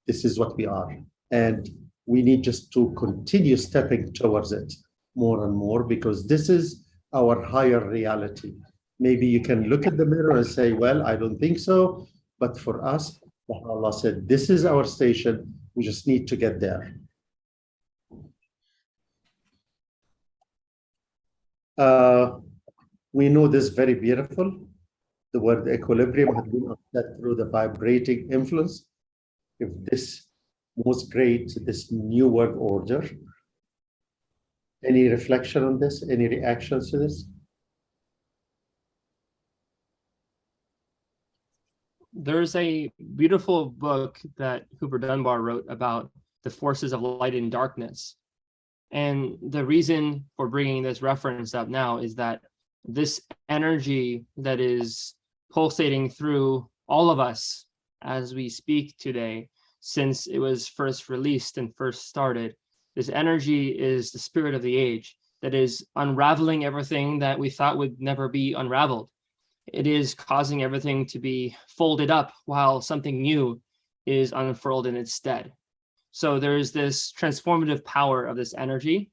S2: this is what we are. And we need just to continue stepping towards it more and more, because this is our higher reality. Maybe you can look at the mirror and say, well, I don't think so. But for us, Allah said, this is our station. We just need to get there. We know this very beautiful. The word equilibrium has been upset through the vibrating influence. If this most great, this new world order. Any reflection on this? Any reactions to this?
S1: There's a beautiful book that Hooper Dunbar wrote about the forces of light and darkness. And the reason for bringing this reference up now is that this energy that is pulsating through all of us as we speak today, since it was first released and first started, this energy is the spirit of the age that is unraveling everything that we thought would never be unraveled. It is causing everything to be folded up while something new is unfurled in its stead. So there's this transformative power of this energy,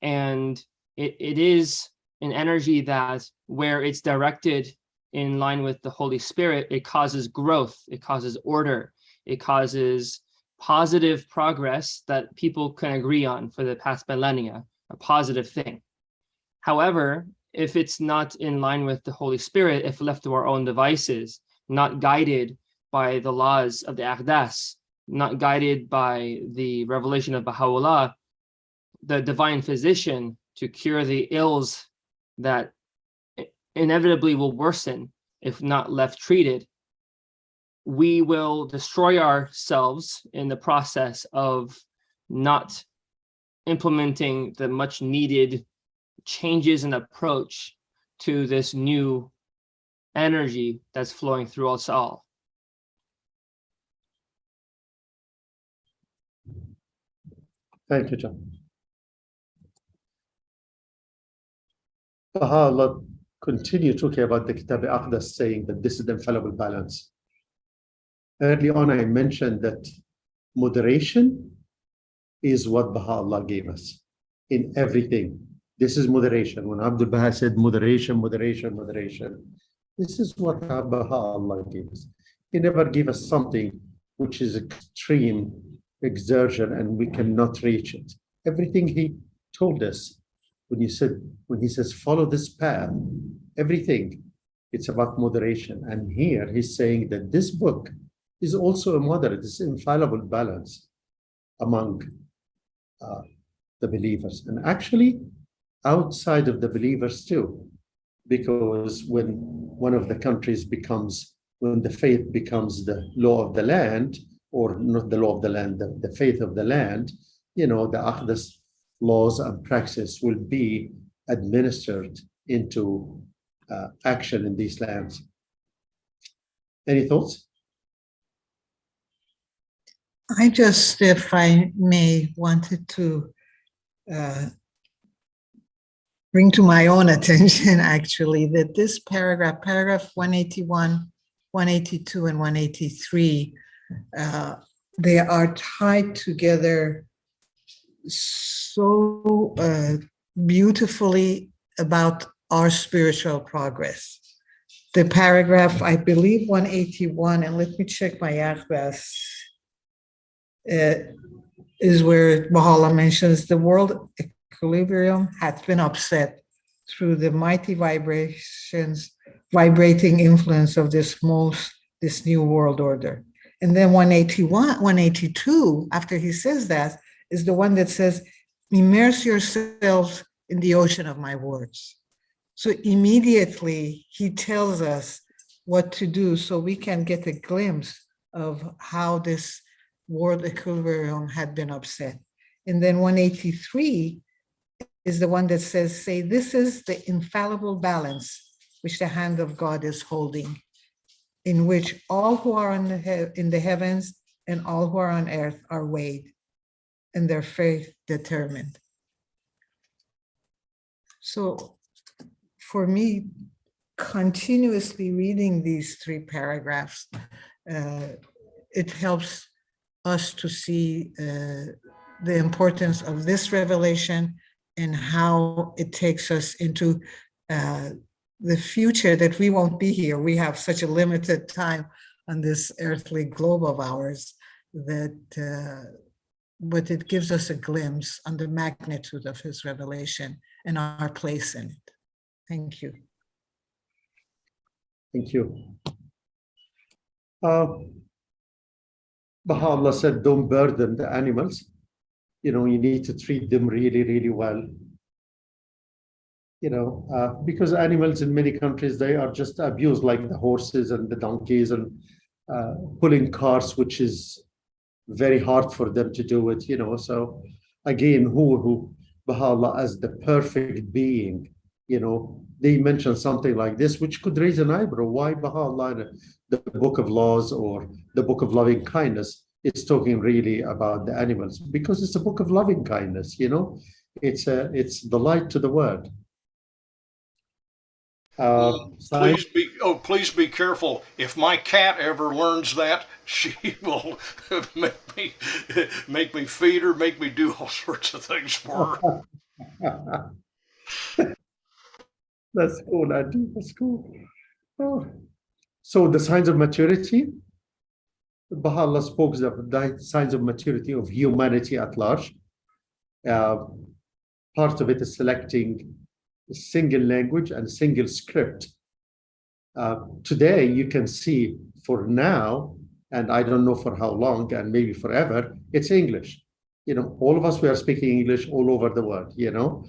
S1: and it is an energy that, where it's directed in line with the Holy Spirit, it causes growth, it causes order, it causes positive progress that people can agree on for the past millennia, a positive thing. However, if it's not in line with the Holy Spirit, if left to our own devices, not guided by the laws of the Aqdas, not guided by the revelation of Baha'u'llah, the divine physician, to cure the ills that inevitably will worsen if not left treated, we will destroy ourselves in the process of not implementing the much needed changes in approach to this new energy that's flowing through us all.
S2: Thank you, John. Baha'u'llah continue talking about the Kitab-i-Aqdas, saying that this is the infallible balance. Early on, I mentioned that moderation is what Baha'u'llah gave us in everything. This is moderation. When Abdul Baha said moderation, moderation, moderation, this is what Baha'u'llah gave us. He never gave us something which is extreme exertion and we cannot reach it. Everything he told us, when he says, follow this path, everything, it's about moderation. And here he's saying that this book is also a moderate, this infallible balance among the believers. And actually, outside of the believers too, because when one of the countries becomes, when the faith becomes the law of the land, or not the law of the land, the faith of the land, the Aqdas laws and praxis will be administered into action in these lands. Any thoughts?
S3: I just, if I may, wanted to bring to my own attention, actually, that this paragraph 181, 182, and 183, they are tied together so beautifully about our spiritual progress. The paragraph, I believe 181, and let me check my Aqdas, is where Baha'u'llah mentions the world equilibrium had been upset through the mighty vibrating influence of this new world order. And then 181, 182, after he says that, is the one that says, immerse yourselves in the ocean of my words. So immediately he tells us what to do so we can get a glimpse of how this world equilibrium had been upset. And then 183 is the one that says, say, this is the infallible balance which the hand of God is holding, in which all who are in the heavens and all who are on earth are weighed and their faith determined. So for me, continuously reading these three paragraphs, it helps us to see the importance of this revelation and how it takes us into the future, that we won't be here. We have such a limited time on this earthly globe of ours that, but it gives us a glimpse on the magnitude of his revelation and our place in it. Thank you.
S2: Thank you. Baha'u'llah said, don't burden the animals. You know, you need to treat them really, really well. You know, because animals in many countries, they are just abused, like the horses and the donkeys, and pulling carts, which is very hard for them to do it, you know. So again, who Baha'u'llah as the perfect being, you know, they mention something like this, which could raise an eyebrow. Why Baha'u'llah in the Book of Laws or the Book of Loving Kindness, it's talking really about the animals? Because it's a book of loving kindness, you know. It's the light to the world.
S6: Please be careful. If my cat ever learns that, she will make me feed her, make me do all sorts of things for her.
S2: That's cool, Andy. That's cool. Oh. So the signs of maturity, Baha'u'llah spoke of the signs of maturity of humanity at large. Part of it is selecting a single language and single script. Today, you can see for now, and I don't know for how long, and maybe forever, it's English. You know, all of us, we are speaking English all over the world, you know.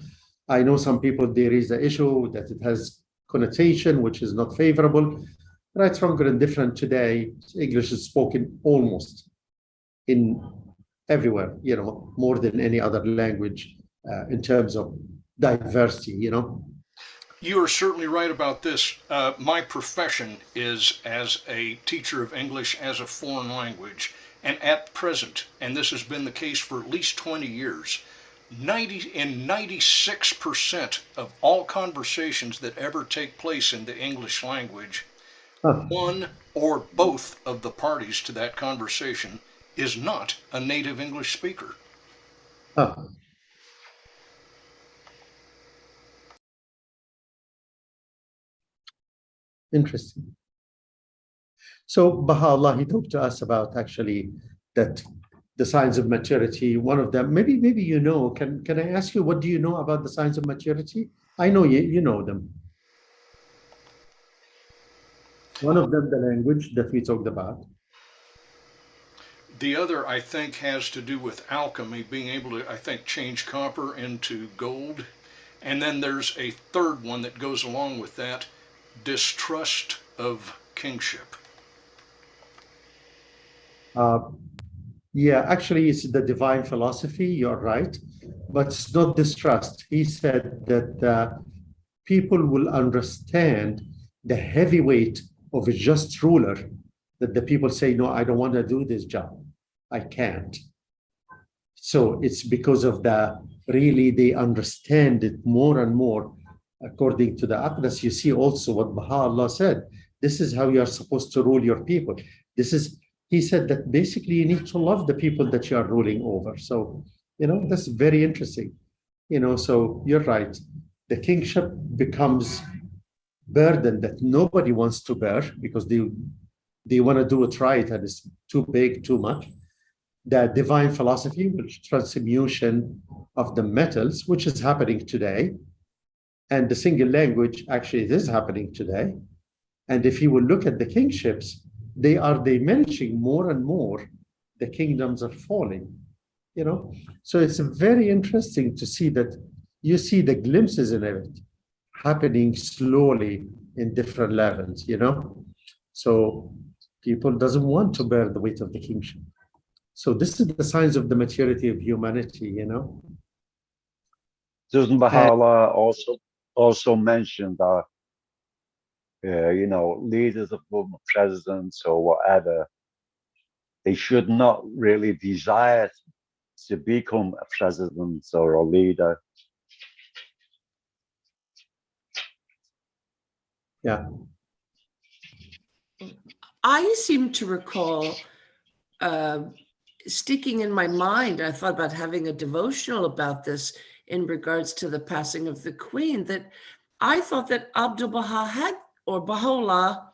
S2: I know some people, there is the issue that it has connotation, which is not favorable. Right, stronger and different today, English is spoken almost in everywhere, you know, more than any other language in terms of diversity, you know.
S6: You are certainly right about this. My profession is as a teacher of English as a foreign language, and at present, and this has been the case for at least 20 years, 96% of all conversations that ever take place in the English language, one or both of the parties to that conversation is not a native English speaker.
S2: Interesting. So Baha'u'llah, he talked to us about actually that the signs of maturity. One of them, maybe you know. Can I ask you, what do you know about the signs of maturity? I know you know them. One of them, the language that we talked about.
S6: The other, I think, has to do with alchemy, being able to, I think, change copper into gold. And then there's a third one that goes along with that, distrust of kingship.
S2: Yeah, actually, it's the divine philosophy. You're right, but it's not distrust. He said that people will understand the heavy weight of a just ruler, that the people say, no, I don't want to do this job. I can't. So it's because of the really they understand it more and more. According to the Aqdas, you see also what Baha'u'llah said. This is how you are supposed to rule your people. He said that basically you need to love the people that you are ruling over. So, that's very interesting. So you're right. The kingship becomes burden that nobody wants to bear because they want to do it right and it's too big, too much. The divine philosophy, which transmutation of the metals, which is happening today, and the single language, actually, it is happening today. And if you will look at the kingships, they are diminishing more and more. The kingdoms are falling, So it's very interesting to see that you see the glimpses in it happening slowly in different levels, So people doesn't want to bear the weight of the kingship. So this is the signs of the maturity of humanity,
S5: Doesn't Baha'u'llah also mention that leaders of government, presidents or whatever, they should not really desire to become a president or a leader.
S2: Yeah.
S4: I seem to recall sticking in my mind, I thought about having a devotional about this in regards to the passing of the Queen, that I thought that Abdu'l-Baha had, or Baha'u'llah,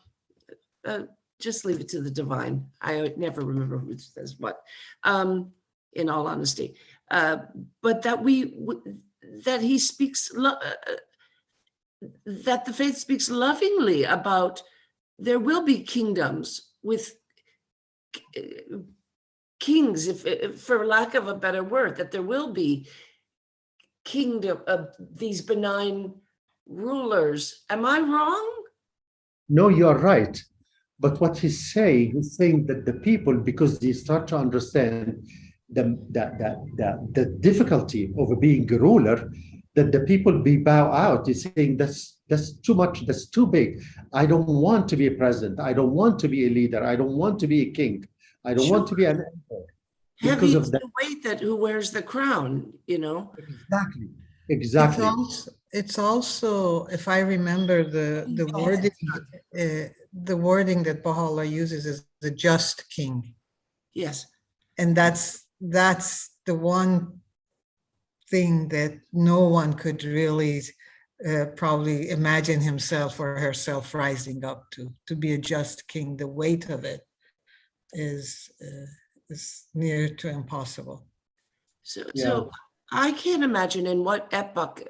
S4: just leave it to the divine. I never remember who says what, in all honesty. But that he speaks, that the faith speaks lovingly about there will be kingdoms with kings, if for lack of a better word, that there will be kingdom of these benign rulers. Am I wrong?
S2: No, you are right. But what he's saying that the people, because they start to understand the difficulty of being a ruler, that the people bow out. He's saying that's too much, that's too big. I don't want to be a president. I don't want to be a leader. I don't want to be a king. I don't want to be an emperor.
S4: Heavy is the weight that who wears the crown,
S2: Exactly.
S3: It's also, if I remember the wording that Baha'u'llah uses is the just king.
S4: Yes.
S3: And that's the one thing that no one could really probably imagine himself or herself rising up to be a just king. The weight of it is near to impossible.
S4: So I can't imagine in what epoch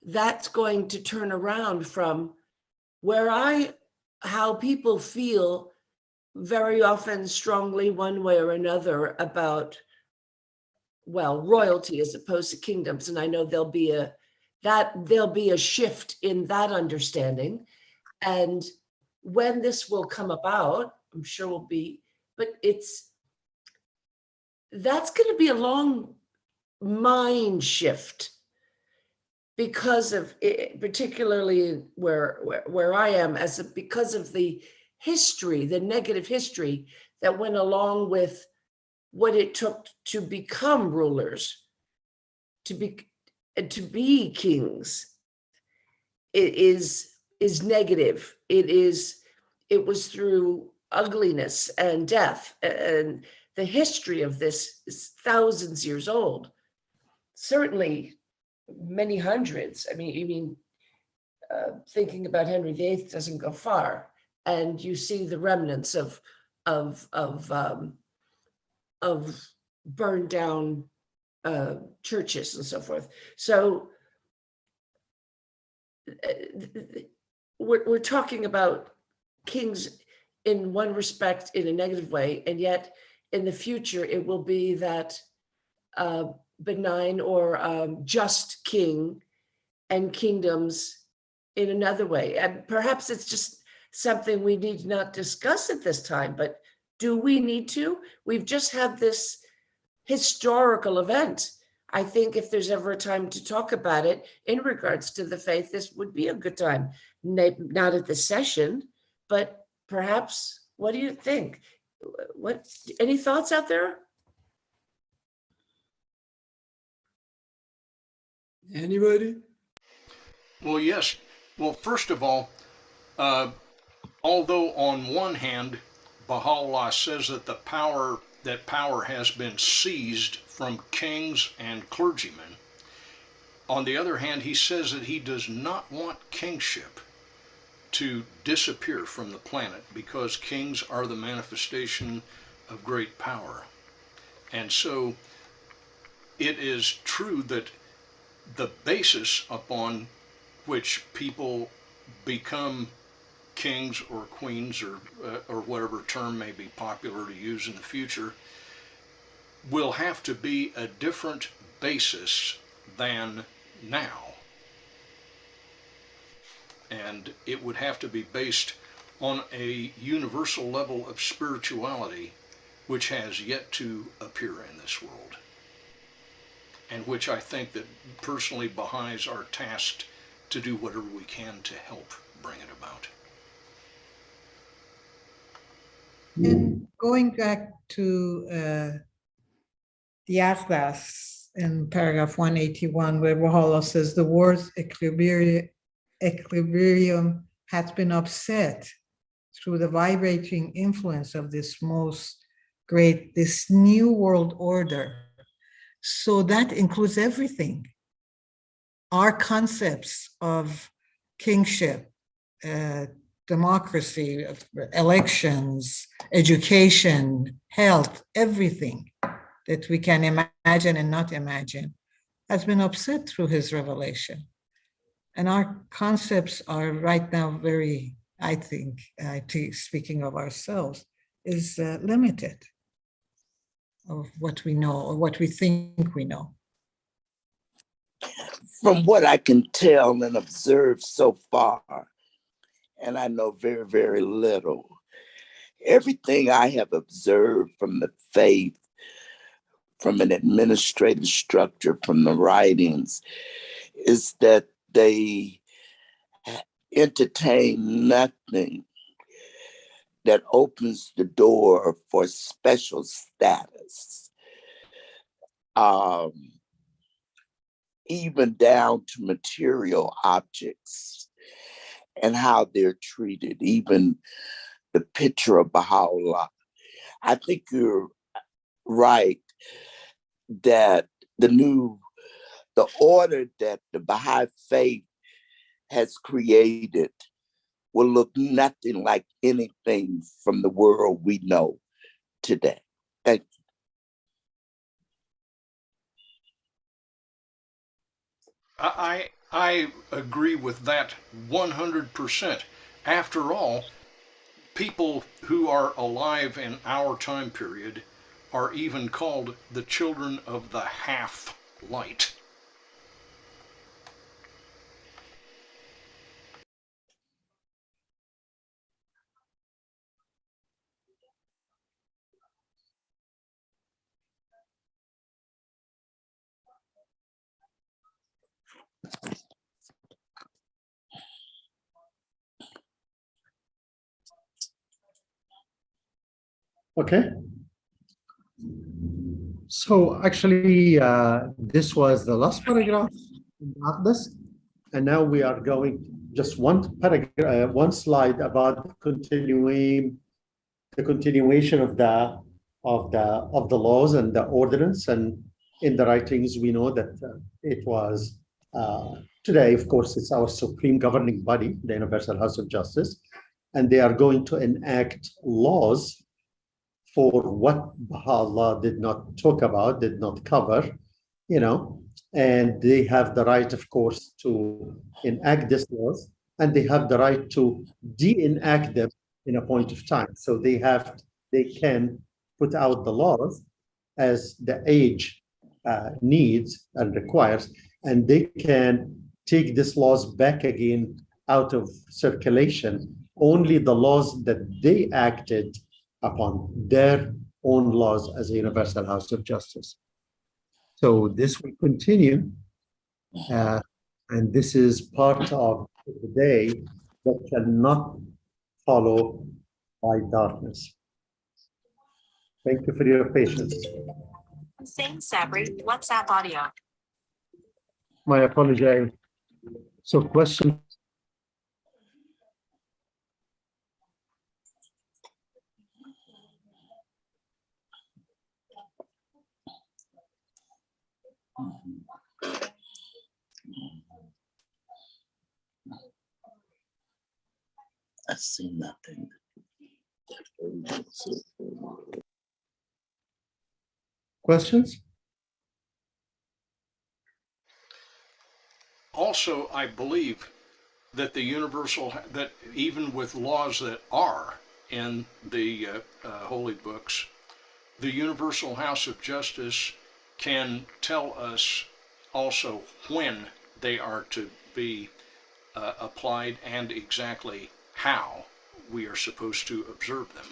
S4: that's going to turn around from how people feel very often strongly one way or another about, royalty as opposed to kingdoms. And I know there'll be a shift in that understanding. And when this will come about, I'm sure will be, but that's going to be a long mind shift because of it, particularly where I am, because of the history, the negative history that went along with what it took to become rulers, to be kings. It is negative. It was through ugliness and death, and the history of this is thousands of years old. Certainly many hundreds. I mean, thinking about Henry VIII doesn't go far, and you see the remnants of burned down churches and so forth. So we're talking about kings in one respect in a negative way, and yet in the future it will be that benign or just king and kingdoms in another way. And perhaps it's just something we need not discuss at this time, but do we need to? We've just had this historical event. I think if there's ever a time to talk about it in regards to the faith, this would be a good time. Not at the session, but perhaps, what do you think? Any thoughts out there? Anybody?
S6: Well, yes. Well, first of all, although on one hand, Baha'u'llah says that power has been seized from kings and clergymen, on the other hand, he says that he does not want kingship to disappear from the planet because kings are the manifestation of great power. And so it is true that the basis upon which people become kings or queens or whatever term may be popular to use in the future will have to be a different basis than now. And it would have to be based on a universal level of spirituality which has yet to appear in this world, and which I think that personally Baha'is are tasked to do whatever we can to help bring it about.
S3: And going back to the Aqdas in paragraph 181, where Baha'u'llah says the word equilibrium has been upset through the vibrating influence of this this new world order. So that includes everything. Our concepts of kingship, democracy, elections, education, health, everything that we can imagine and not imagine has been upset through his revelation. And our concepts are right now very, I think, speaking of ourselves, is limited of what we know or what we think we know.
S8: From what I can tell and observe so far, and I know very, very little, everything I have observed from the faith, from an administrative structure, from the writings, is that they entertain nothing that opens the door for special status, even down to material objects and how they're treated, even the picture of Baha'u'llah. I think you're right that the order that the Baha'i faith has created will look nothing like anything from the world we know today. Thank you.
S6: I agree with that 100%. After all, people who are alive in our time period are even called the children of the half-light.
S2: Okay. So actually, this was the last paragraph in Aqdas, and now we are going just one paragraph, one slide about the continuation of the laws and the ordinance. And in the writings, we know that it was today, of course, it's our supreme governing body, the Universal House of Justice, and they are going to enact laws for what Baha'u'llah did not talk about, did not cover, and they have the right, of course, to enact these laws, and they have the right to de-enact them in a point of time. So they can put out the laws as the age needs and requires, and they can take these laws back again out of circulation. Only the laws that they acted upon, their own laws as a Universal House of Justice. So this will continue, and this is part of the day that cannot follow by darkness. Thank you for your patience.
S9: Hussein Sabri, WhatsApp audio.
S2: My apology. So question.
S8: I see nothing.
S2: Questions?
S6: Also, I believe that the universal, that even with laws that are in the holy books, the Universal House of Justice can tell us also when they are to be applied and exactly how we are supposed to observe them.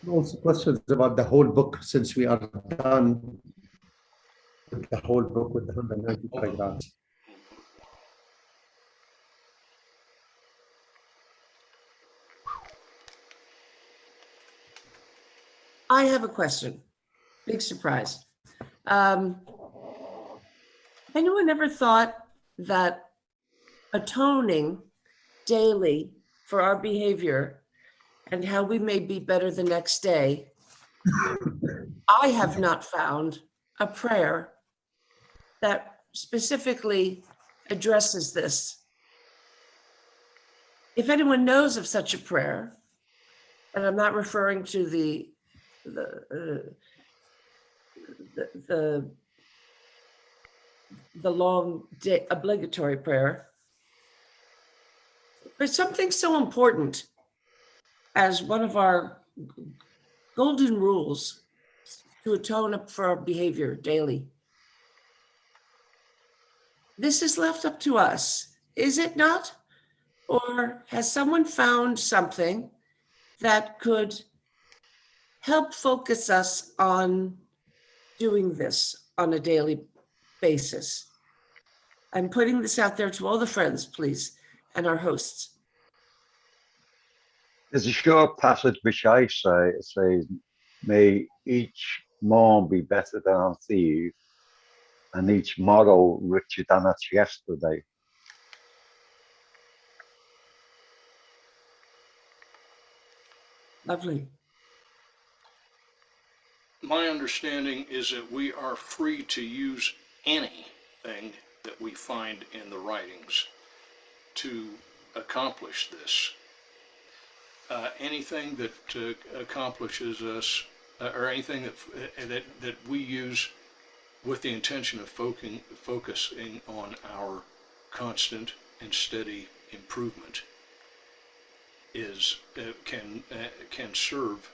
S2: Also questions about the whole book, since we are done with the whole book with the 190 paragraphs.
S4: I have a question. Big surprise. Anyone ever thought that atoning daily for our behavior and how we may be better the next day? I have not found a prayer that specifically addresses this. If anyone knows of such a prayer, and I'm not referring to the long day obligatory prayer, but something so important as one of our golden rules to atone for our behavior daily. This is left up to us, is it not? Or has someone found something that could help focus us on doing this on a daily basis? I'm putting this out there to all the friends, please, and our hosts.
S5: There's a short passage which I say, it says, may each morn be better than on eve, and each morrow richer than its yesterday.
S4: Lovely.
S6: My understanding is that we are free to use anything that we find in the writings to accomplish this. Anything that accomplishes us, or anything that we use with the intention of focusing on our constant and steady improvement, is can serve.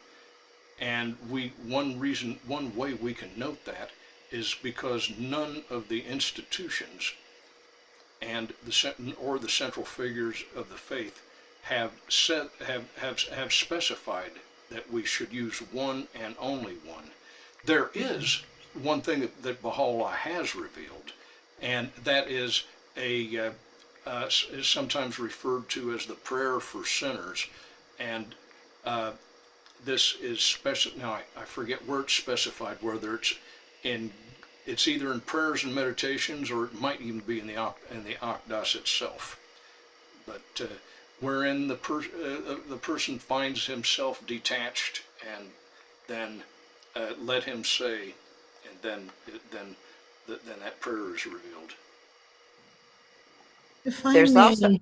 S6: And one way we can note that is because none of the institutions and the central figures of the faith have specified that we should use one and only one. There is one thing that Baha'u'llah has revealed, and that is is sometimes referred to as the prayer for sinners, and this is special. Now I forget where it's specified, whether it's either in prayers and meditations, or it might even be in the Aqdas itself. But wherein the person finds himself detached, and then let him say, and then that prayer is revealed.
S3: If I
S9: There's
S3: may,
S9: also-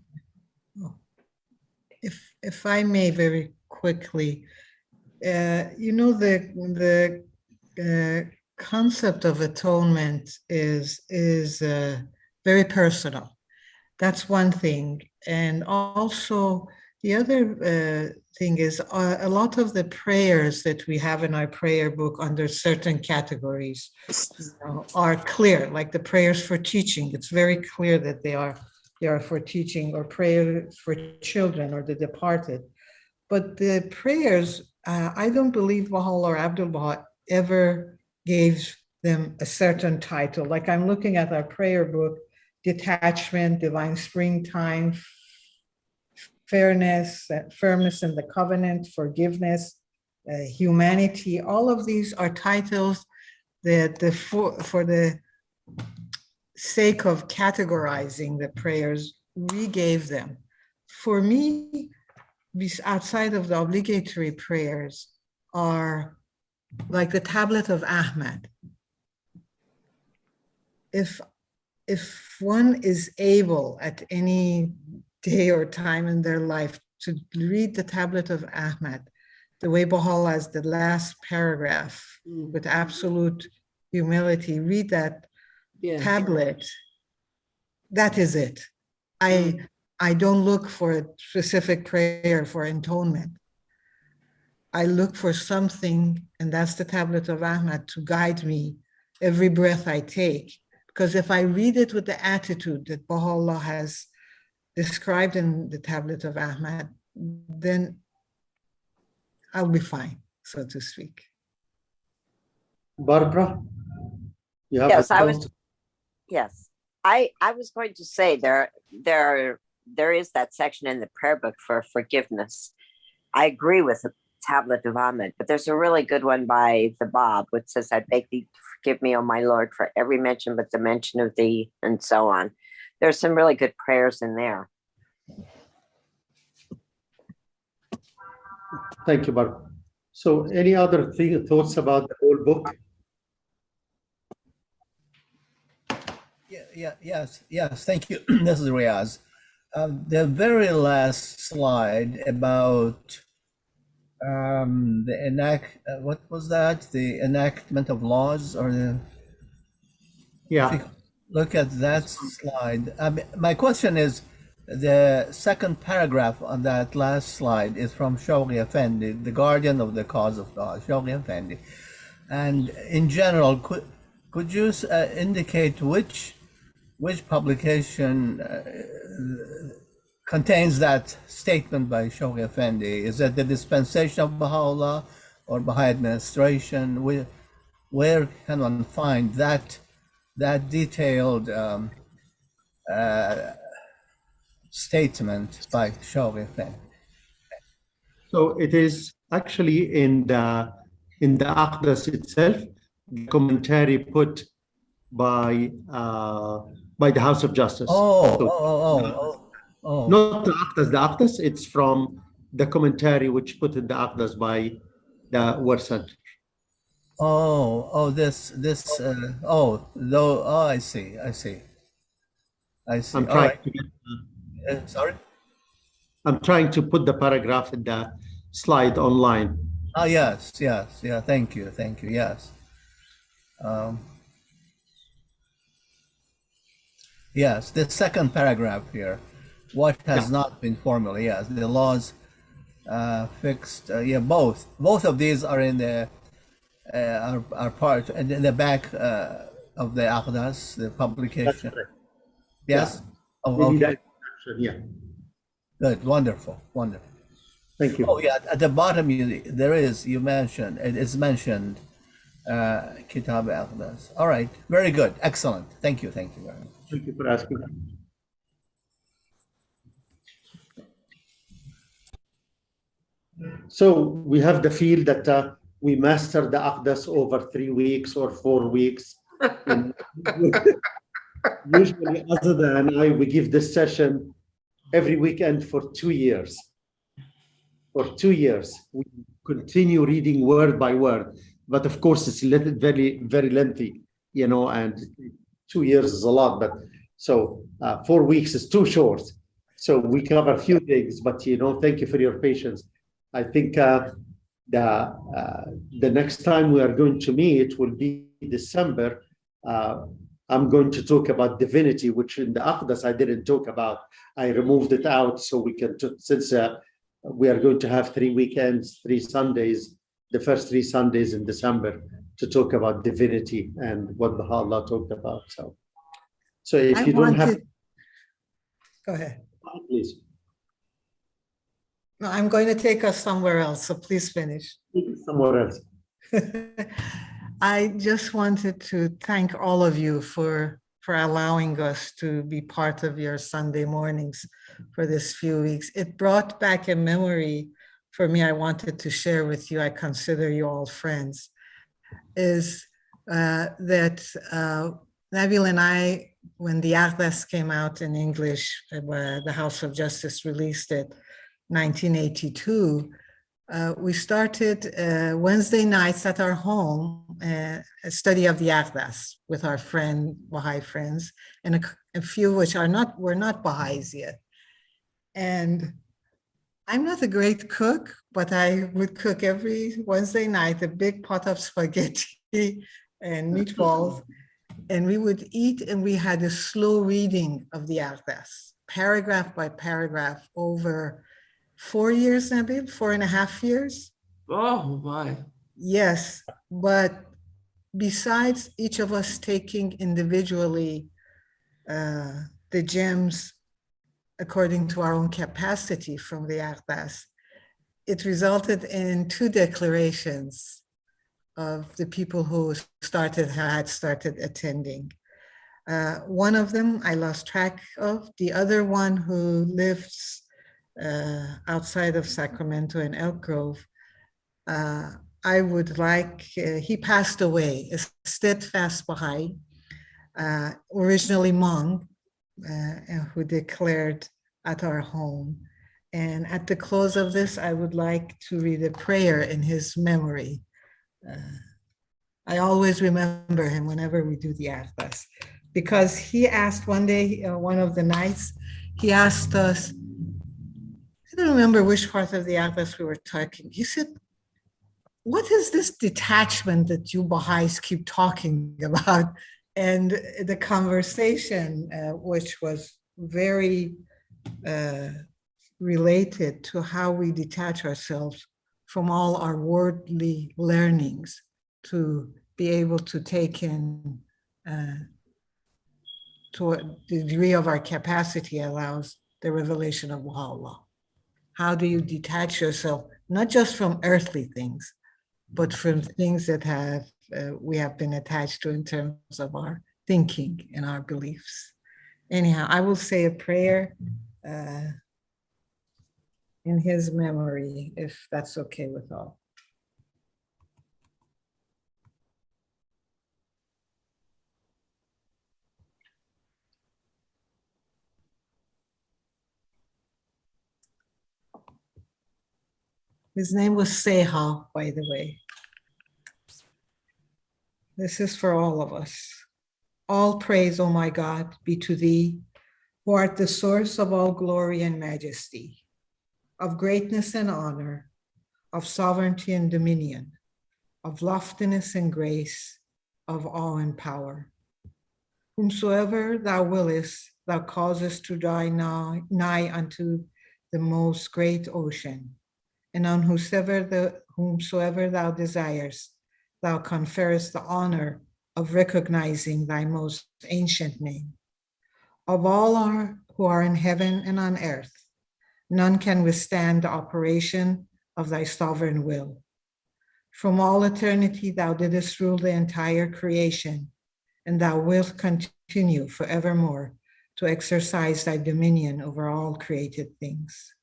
S3: if I may very quickly, the concept of atonement is very personal. That's one thing. And also the other thing is a lot of the prayers that we have in our prayer book under certain categories are clear, like the prayers for teaching. It's very clear that they are for teaching, or prayers for children or the departed. But the prayers, I don't believe Baha'u'llah or Abdul Baha ever gave them a certain title. Like I'm looking at our prayer book: detachment, divine springtime, fairness, firmness in the covenant, forgiveness, humanity. All of these are titles that for the sake of categorizing the prayers, we gave them. For me, outside of the obligatory prayers are like the Tablet of Ahmad. If one is able at any day or time in their life to read the Tablet of Ahmad, the way Baha'u'llah has the last paragraph with absolute humility, read that tablet, that is it. I don't look for a specific prayer for intonement. I look for something, and that's the Tablet of Ahmad, to guide me every breath I take. Because if I read it with the attitude that Baha'u'llah has described in the Tablet of Ahmad, then I'll be fine, so to speak.
S2: Barbara, you have
S9: Yes,
S2: a
S9: I
S2: thought?
S9: was. Yes, I was going to say there is that section in the prayer book for forgiveness. I agree with the Tablet of Ahmad, but there's a really good one by the Bab, which says, "I beg thee to forgive me, O my Lord, for every mention but the mention of thee," and so on. There's some really good prayers in there.
S2: Thank you, Barbara. So any other thoughts about the whole book?
S10: Yes, thank you. This is Riaz. The very last slide about what was that? The enactment of laws, or the,
S2: Yeah.
S10: look at that slide. My question is, the second paragraph on that last slide is from Shawqi Effendi, the guardian of the cause of God, Shawqi Effendi. And in general, could you indicate which publication contains that statement by Shawqi Effendi? Is it the Dispensation of Baha'u'llah or Baha'i Administration? Where can one find that detailed statement by Shawqi Effendi?
S2: So it is actually in the Aqdas itself, the commentary put by the House of Justice. Not the Aqdas. It's from the commentary which put in the Aqdas by the War Center.
S10: I see.
S2: I'm trying to get,
S10: sorry?
S2: I'm trying to put the paragraph in the slide online.
S10: Yes. Thank you. Yes. Yes, the second paragraph here. What has not been formally? Yes, the laws fixed. Both of these are in the are part in the back of the Aqdas, the publication. Yes. Okay.
S2: Yeah.
S10: Good. Wonderful.
S2: Thank you.
S10: Oh yeah. At the bottom, you mentioned it is mentioned. Kitab-i-Aqdas. All right. Very good. Excellent. Thank you very much.
S2: Thank you for asking. So we have the feel that we mastered the Aqdas over 3 weeks or 4 weeks. Usually, other than we give this session every weekend for 2 years. For 2 years, we continue reading word by word. But of course, it's very, very lengthy, and 2 years is a lot. But so 4 weeks is too short. So we cover a few things, but thank you for your patience. I think the next time we are going to meet will be December. I'm going to talk about divinity, which in the Aqdas I didn't talk about. I removed it out so we can, since we are going to have 3 weekends, 3 Sundays, the first 3 Sundays in December, to talk about divinity and what Baha'u'llah talked about. So if you don't have,
S3: go ahead.
S2: Please.
S3: No, I'm going to take us somewhere else, so please finish.
S2: Somewhere else.
S3: I just wanted to thank all of you for allowing us to be part of your Sunday mornings for this few weeks. It brought back a memory for me I wanted to share with you. I consider you all friends. Is that Nabil and I, when the Aqdas came out in English, the House of Justice released it, 1982, we started Wednesday nights at our home, a study of the Aqdas with our Baha'i friends, and a few which were not Baha'is yet. And I'm not a great cook, but I would cook every Wednesday night a big pot of spaghetti and meatballs, and we would eat, and we had a slow reading of the Aqdas, paragraph by paragraph, over 4 years, Nabil, 4.5 years.
S4: Oh, my.
S3: Yes, but besides each of us taking individually the gems according to our own capacity from the Aqdas, it resulted in 2 declarations of the people who had started attending. One of them I lost track of. The other one, who lives outside of Sacramento in Elk Grove, I would like, he passed away, a steadfast Baha'i, originally Hmong, who declared at our home. And at the close of this, I would like to read a prayer in his memory. I always remember him whenever we do the Aqdas, because he asked one day, one of the nights, he asked us, I don't remember which part of the Aqdas we were talking. He said, what is this detachment that you Baha'is keep talking about? And the conversation, which was very related to how we detach ourselves from all our worldly learnings to be able to take in to a degree of our capacity allows the revelation of Allah. How do you detach yourself, not just from earthly things, but from things that we have been attached to in terms of our thinking and our beliefs? Anyhow, I will say a prayer in his memory, if that's okay with all. His name was Seha, by the way. This is for all of us. All praise, O my God, be to thee, who art the source of all glory and majesty, of greatness and honor, of sovereignty and dominion, of loftiness and grace, of awe and power. Whomsoever thou willest, thou causest to draw nigh unto the most great ocean, and on whomsoever thou desirest, thou conferrest the honor of recognizing thy most ancient name. Of all who are in heaven and on earth, none can withstand the operation of thy sovereign will. From all eternity, thou didst rule the entire creation, and thou wilt continue forevermore to exercise thy dominion over all created things.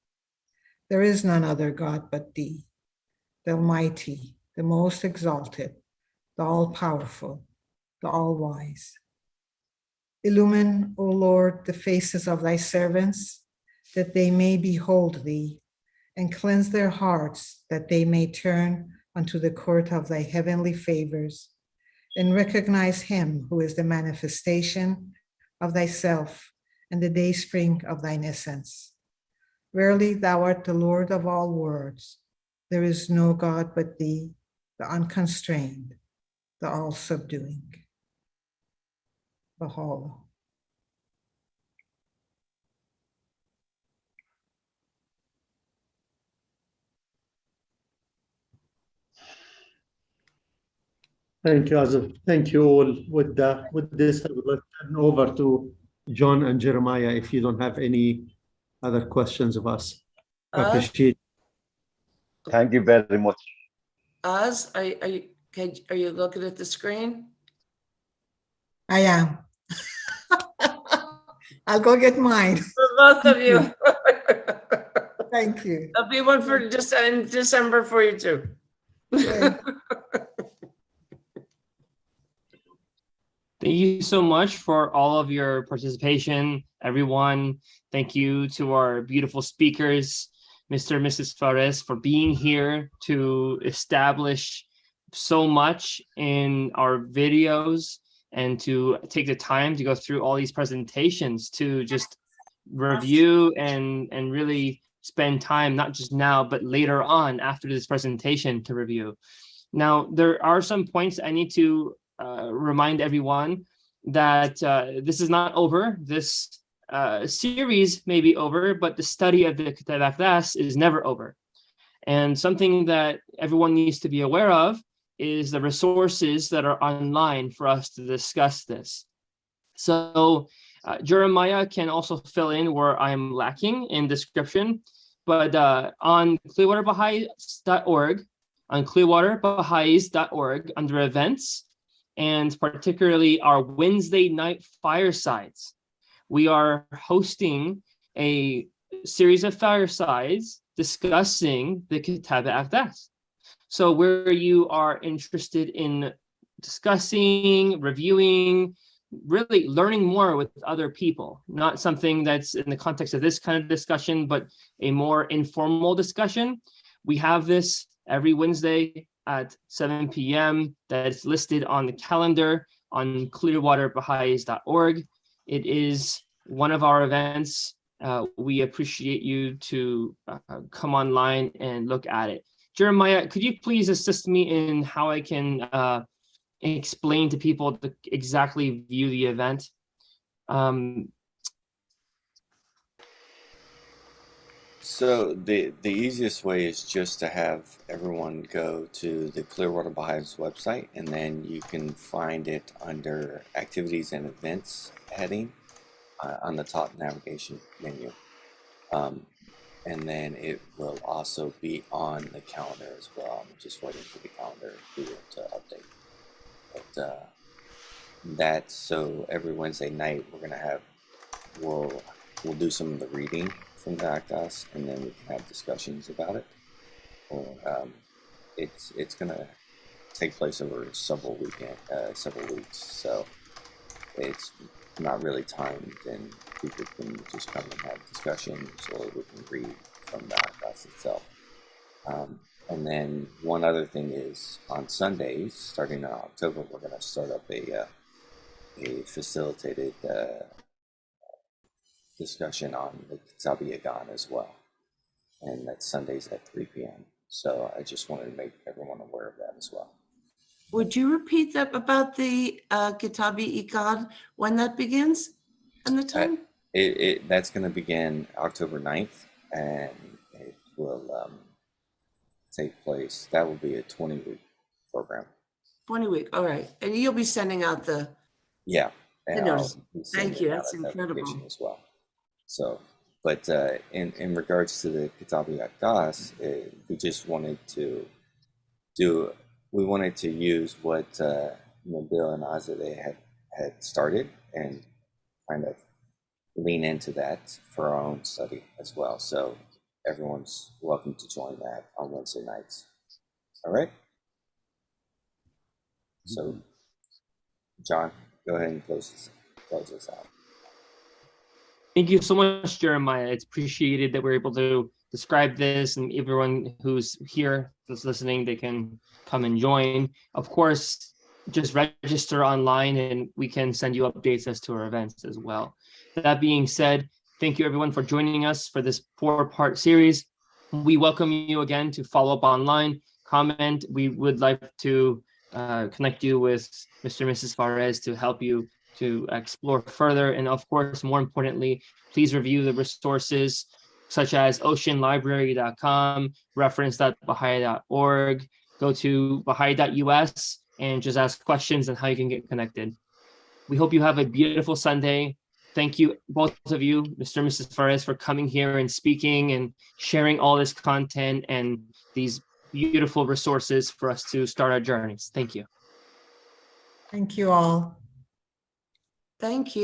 S3: There is none other God but thee, the Almighty, the most exalted, the all-powerful, the all-wise. Illumine, O Lord, the faces of thy servants, that they may behold thee, and cleanse their hearts, that they may turn unto the court of thy heavenly favors, and recognize him who is the manifestation of thyself and the dayspring of thine essence. Verily, thou art the Lord of all worlds. There is no God but thee, the unconstrained, the all-subduing. Baha'u'llah.
S2: Thank you, Azif. Thank you all. With this, I would like to turn over to John and Jeremiah if you don't have any other questions of us. I appreciate.
S5: Thank you very much.
S4: Oz, are you looking at the screen?
S3: I am. I'll go get mine.
S4: For both of you.
S3: Thank you.
S4: There'll be one for in December for you too.
S1: Thank you so much for all of your participation, everyone. Thank you to our beautiful speakers, Mr. and Mrs. Fares, for being here to establish so much in our videos and to take the time to go through all these presentations to just review and really spend time, not just now, but later on after this presentation to review. Now, there are some points I need to remind everyone that this is not over. This series may be over, but the study of the Kitab-i-Aqdas is never over. And something that everyone needs to be aware of is the resources that are online for us to discuss this. So Jeremiah can also fill in where I'm lacking in description, but on clearwaterbahais.org, on clearwaterbahais.org under events, and particularly our Wednesday night firesides, we are hosting a series of firesides discussing the Kitab-i-Aqdas. So where you are interested in discussing, reviewing, really learning more with other people, not something that's in the context of this kind of discussion, but a more informal discussion. We have this every Wednesday at 7 p.m. that's listed on the calendar on clearwaterbahais.org. It is one of our events. We appreciate you to come online and look at it. Jeremiah, could you please assist me in how I can explain to people to exactly view the event?
S11: So the easiest way is just to have everyone go to the Clearwater Bahais website, and then you can find it under Activities and Events heading on the top navigation menu. And then it will also be on the calendar as well. I'm just waiting for the calendar to update. But that's so every Wednesday night we're gonna have we'll do some of the reading from the Aqdas, and then we can have discussions about it. Or it's gonna take place over several weeks, so it's not really timed, and people can just come and have discussions, or we can read from the Aqdas itself. And then one other thing is on Sundays, starting in October, we're going to start up a facilitated discussion on the Kitab-i-Aqdas as well, and that's Sundays at 3 p.m. So I just wanted to make everyone aware of that as well.
S4: Would you repeat that about the Kitab-i-Aqdas, when that begins and the time?
S11: That's going to begin October 9th, and it will take place. That will be a 20-week program.
S4: 20-week, all right. And you'll be sending out the
S11: and
S4: notice.
S11: I'll be
S4: Thank
S11: sending
S4: you,
S11: out
S4: that's
S11: a notification
S4: incredible.
S11: as well. So, but in regards to the Kitab-i-Aqdas, we just wanted to use what Bill and Azadeh had started, and kind of lean into that for our own study as well. So everyone's welcome to join that on Wednesday nights. All right. So, John, go ahead and close this out.
S1: Thank you so much, Jeremiah. It's appreciated that we're able to describe this, and everyone who's here that's listening, they can come and join. Of course, just register online and we can send you updates as to our events as well. That being said, thank you everyone for joining us for this 4-part series. We welcome you again to follow up online, comment. We would like to connect you with Mr. and Mrs. Fares to help you to explore further. And of course, more importantly, please review the resources such as oceanlibrary.com, reference.bahai.org, go to bahai.us and just ask questions on how you can get connected. We hope you have a beautiful Sunday. Thank you, both of you, Mr. and Mrs. Fares, for coming here and speaking and sharing all this content and these beautiful resources for us to start our journeys. Thank you.
S3: Thank you all.
S4: Thank you.